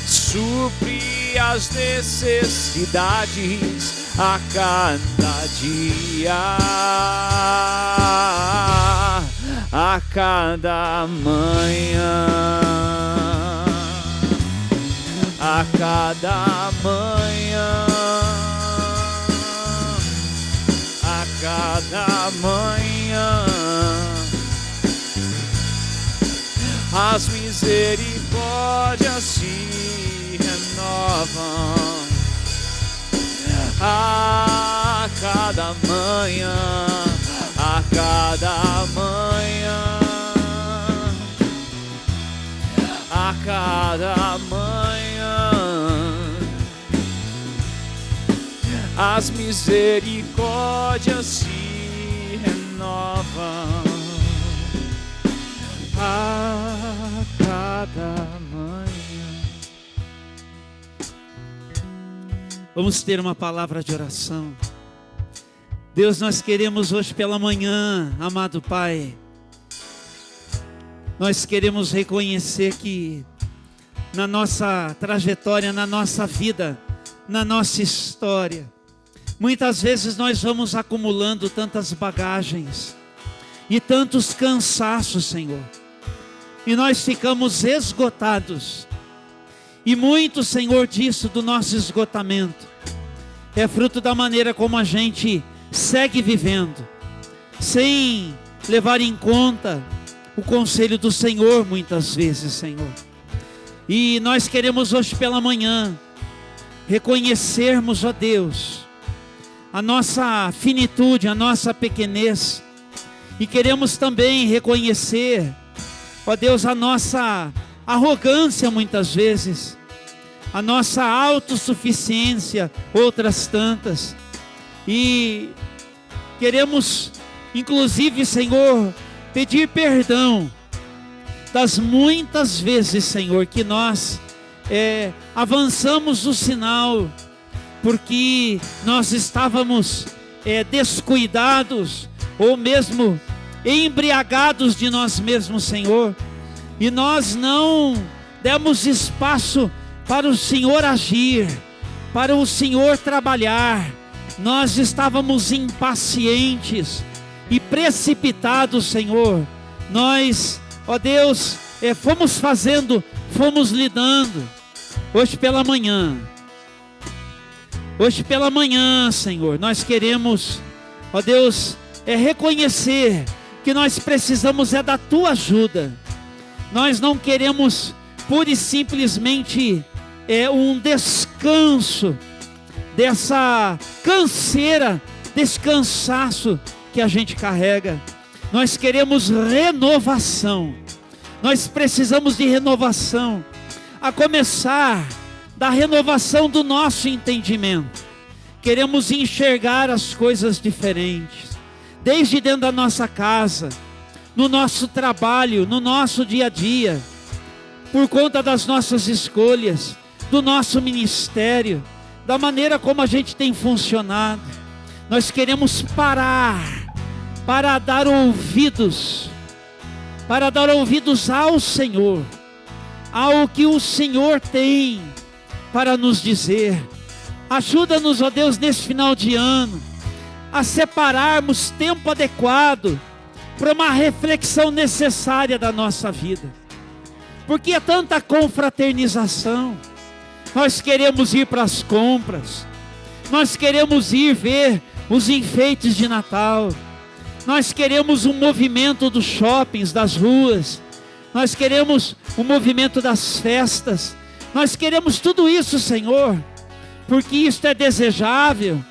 Speaker 2: supre as necessidades a cada dia, a cada manhã, a cada manhã, a cada manhã, as misericórdias se renovam. A cada manhã, cada manhã, a cada manhã, as misericórdias se renovam a cada manhã.
Speaker 1: Vamos ter uma palavra de oração. Deus, nós queremos hoje pela manhã, amado Pai, nós queremos reconhecer que na nossa trajetória, na nossa vida, na nossa história, muitas vezes nós vamos acumulando tantas bagagens e tantos cansaços, Senhor, e nós ficamos esgotados. E muito, Senhor, disso do nosso esgotamento é fruto da maneira como a gente segue vivendo, sem levar em conta o conselho do Senhor muitas vezes, Senhor. E nós queremos hoje pela manhã reconhecermos, ó Deus, a nossa finitude, a nossa pequenez, e queremos também reconhecer, ó Deus, a nossa arrogância muitas vezes, a nossa autossuficiência, outras tantas. E queremos, inclusive, Senhor, pedir perdão das muitas vezes, Senhor, que nós avançamos o sinal, porque nós estávamos descuidados, ou mesmo embriagados de nós mesmos, Senhor, e nós não demos espaço para o Senhor agir, para o Senhor trabalhar. Nós estávamos impacientes e precipitados, Senhor. Nós, ó Deus, fomos lidando. Hoje pela manhã, Senhor, nós queremos, ó Deus, reconhecer que nós precisamos da Tua ajuda. Nós não queremos pura e simplesmente um descanso dessa canseira, desse cansaço que a gente carrega. Nós queremos renovação. Nós precisamos de renovação, a começar da renovação do nosso entendimento. Queremos enxergar as coisas diferentes, desde dentro da nossa casa, no nosso trabalho, no nosso dia a dia, por conta das nossas escolhas, do nosso ministério, da maneira como a gente tem funcionado. Nós queremos parar para dar ouvidos ao Senhor, ao que o Senhor tem para nos dizer. Ajuda-nos, ó Deus, nesse final de ano, a separarmos tempo adequado para uma reflexão necessária da nossa vida, porque é tanta confraternização. Nós queremos ir para as compras, nós queremos ir ver os enfeites de Natal, nós queremos um movimento dos shoppings, das ruas, nós queremos o movimento das festas, nós queremos tudo isso, Senhor, porque isto é desejável,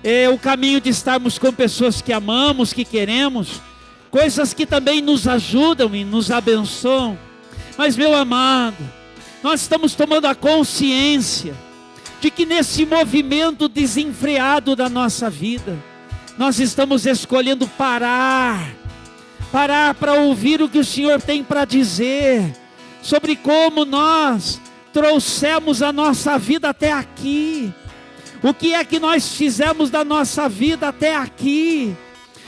Speaker 1: é o caminho de estarmos com pessoas que amamos, que queremos, coisas que também nos ajudam e nos abençoam. Mas, meu amado, nós estamos tomando a consciência de que nesse movimento desenfreado da nossa vida, nós estamos escolhendo parar para ouvir o que o Senhor tem para dizer, sobre como nós trouxemos a nossa vida até aqui, o que é que nós fizemos da nossa vida até aqui,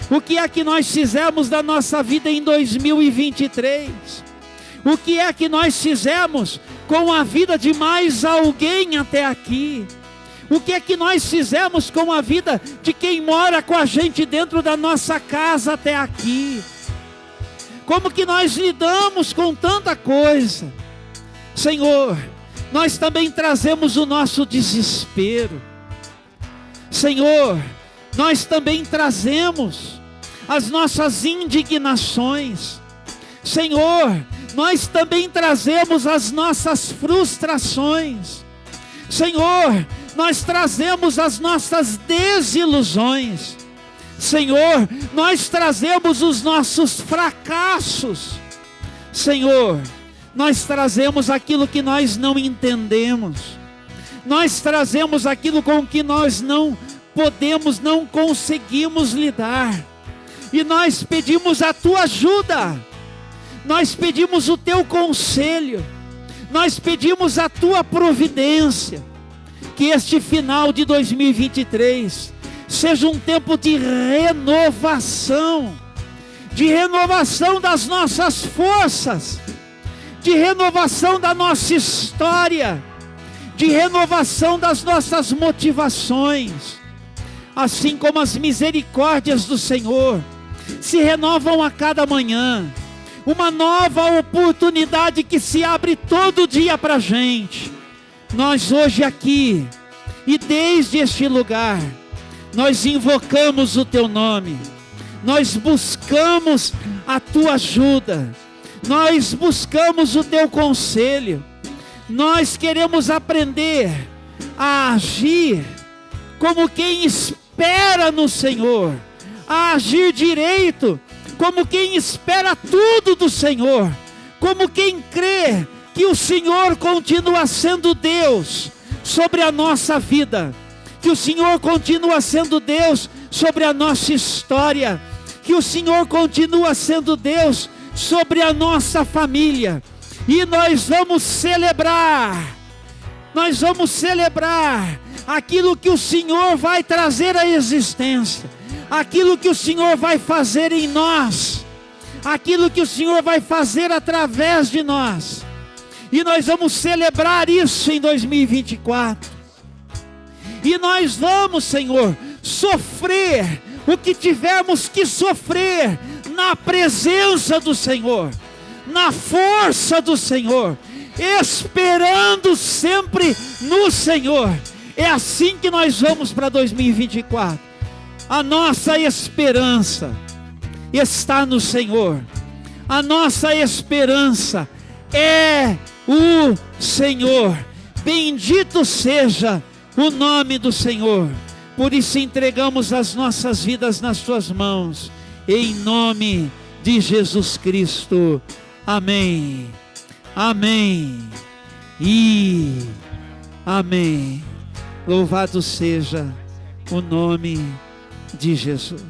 Speaker 1: o que é que nós fizemos da nossa vida em 2023, o que é que nós fizemos com a vida de mais alguém até aqui, o que é que nós fizemos com a vida de quem mora com a gente dentro da nossa casa até aqui, como que nós lidamos com tanta coisa. Senhor, nós também trazemos o nosso desespero. Senhor, nós também trazemos as nossas indignações. Senhor, nós também trazemos as nossas frustrações. Senhor, nós trazemos as nossas desilusões. Senhor, nós trazemos os nossos fracassos. Senhor, nós trazemos aquilo que nós não entendemos. Nós trazemos aquilo com que nós não podemos, não conseguimos lidar. E nós pedimos a tua ajuda. Nós pedimos o teu conselho. Nós pedimos a tua providência. Que este final de 2023 seja um tempo de renovação das nossas forças, de renovação da nossa história, de renovação das nossas motivações. Assim como as misericórdias do Senhor se renovam a cada manhã, uma nova oportunidade que se abre todo dia para a gente. Nós hoje aqui, e desde este lugar, nós invocamos o teu nome, nós buscamos a tua ajuda, nós buscamos o teu conselho, nós queremos aprender a agir como quem espera no Senhor, a agir direito, como quem espera tudo do Senhor, como quem crê que o Senhor continua sendo Deus sobre a nossa vida, que o Senhor continua sendo Deus sobre a nossa história, que o Senhor continua sendo Deus sobre a nossa família. E nós vamos celebrar aquilo que o Senhor vai trazer à existência, aquilo que o Senhor vai fazer em nós, aquilo que o Senhor vai fazer através de nós. E nós vamos celebrar isso em 2024. E nós vamos, Senhor, sofrer o que tivermos que sofrer na presença do Senhor, na força do Senhor, esperando sempre no Senhor. É assim que nós vamos para 2024. A nossa esperança está no Senhor. A nossa esperança é o Senhor. Bendito seja o nome do Senhor. Por isso entregamos as nossas vidas nas tuas mãos, em nome de Jesus Cristo. Amém. Amém. E amém. Louvado seja o nome de Jesus.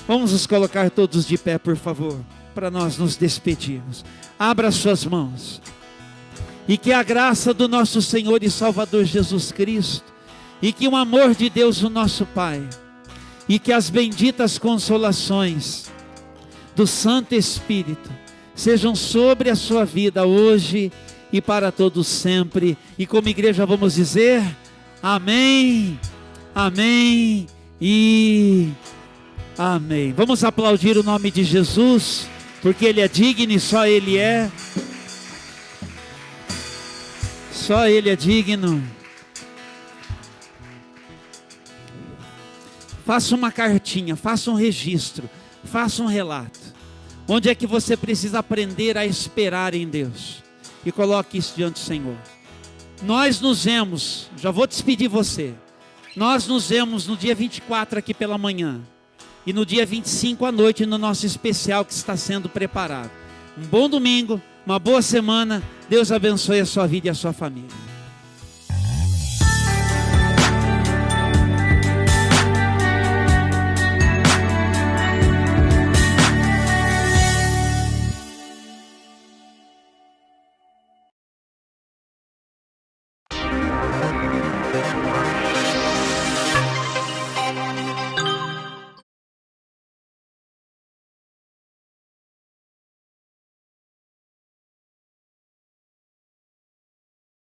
Speaker 1: Vamos nos colocar todos de pé, por favor, para nós nos despedirmos. Abra suas mãos. E que a graça do nosso Senhor e Salvador Jesus Cristo, e que o amor de Deus, o nosso Pai, e que as benditas consolações do Santo Espírito sejam sobre a sua vida hoje e para todos sempre. E como igreja vamos dizer: amém, amém e amém. Vamos aplaudir o nome de Jesus, porque Ele é digno e só Ele é. Só Ele é digno. Faça uma cartinha, faça um registro, faça um relato. Onde é que você precisa aprender a esperar em Deus? E coloque isso diante do Senhor. Nós nos vemos, já vou despedir você. Nós nos vemos no dia 24 aqui pela manhã. E no dia 25 à noite no nosso especial que está sendo preparado. Um bom domingo, uma boa semana. Deus abençoe a sua vida e a sua família.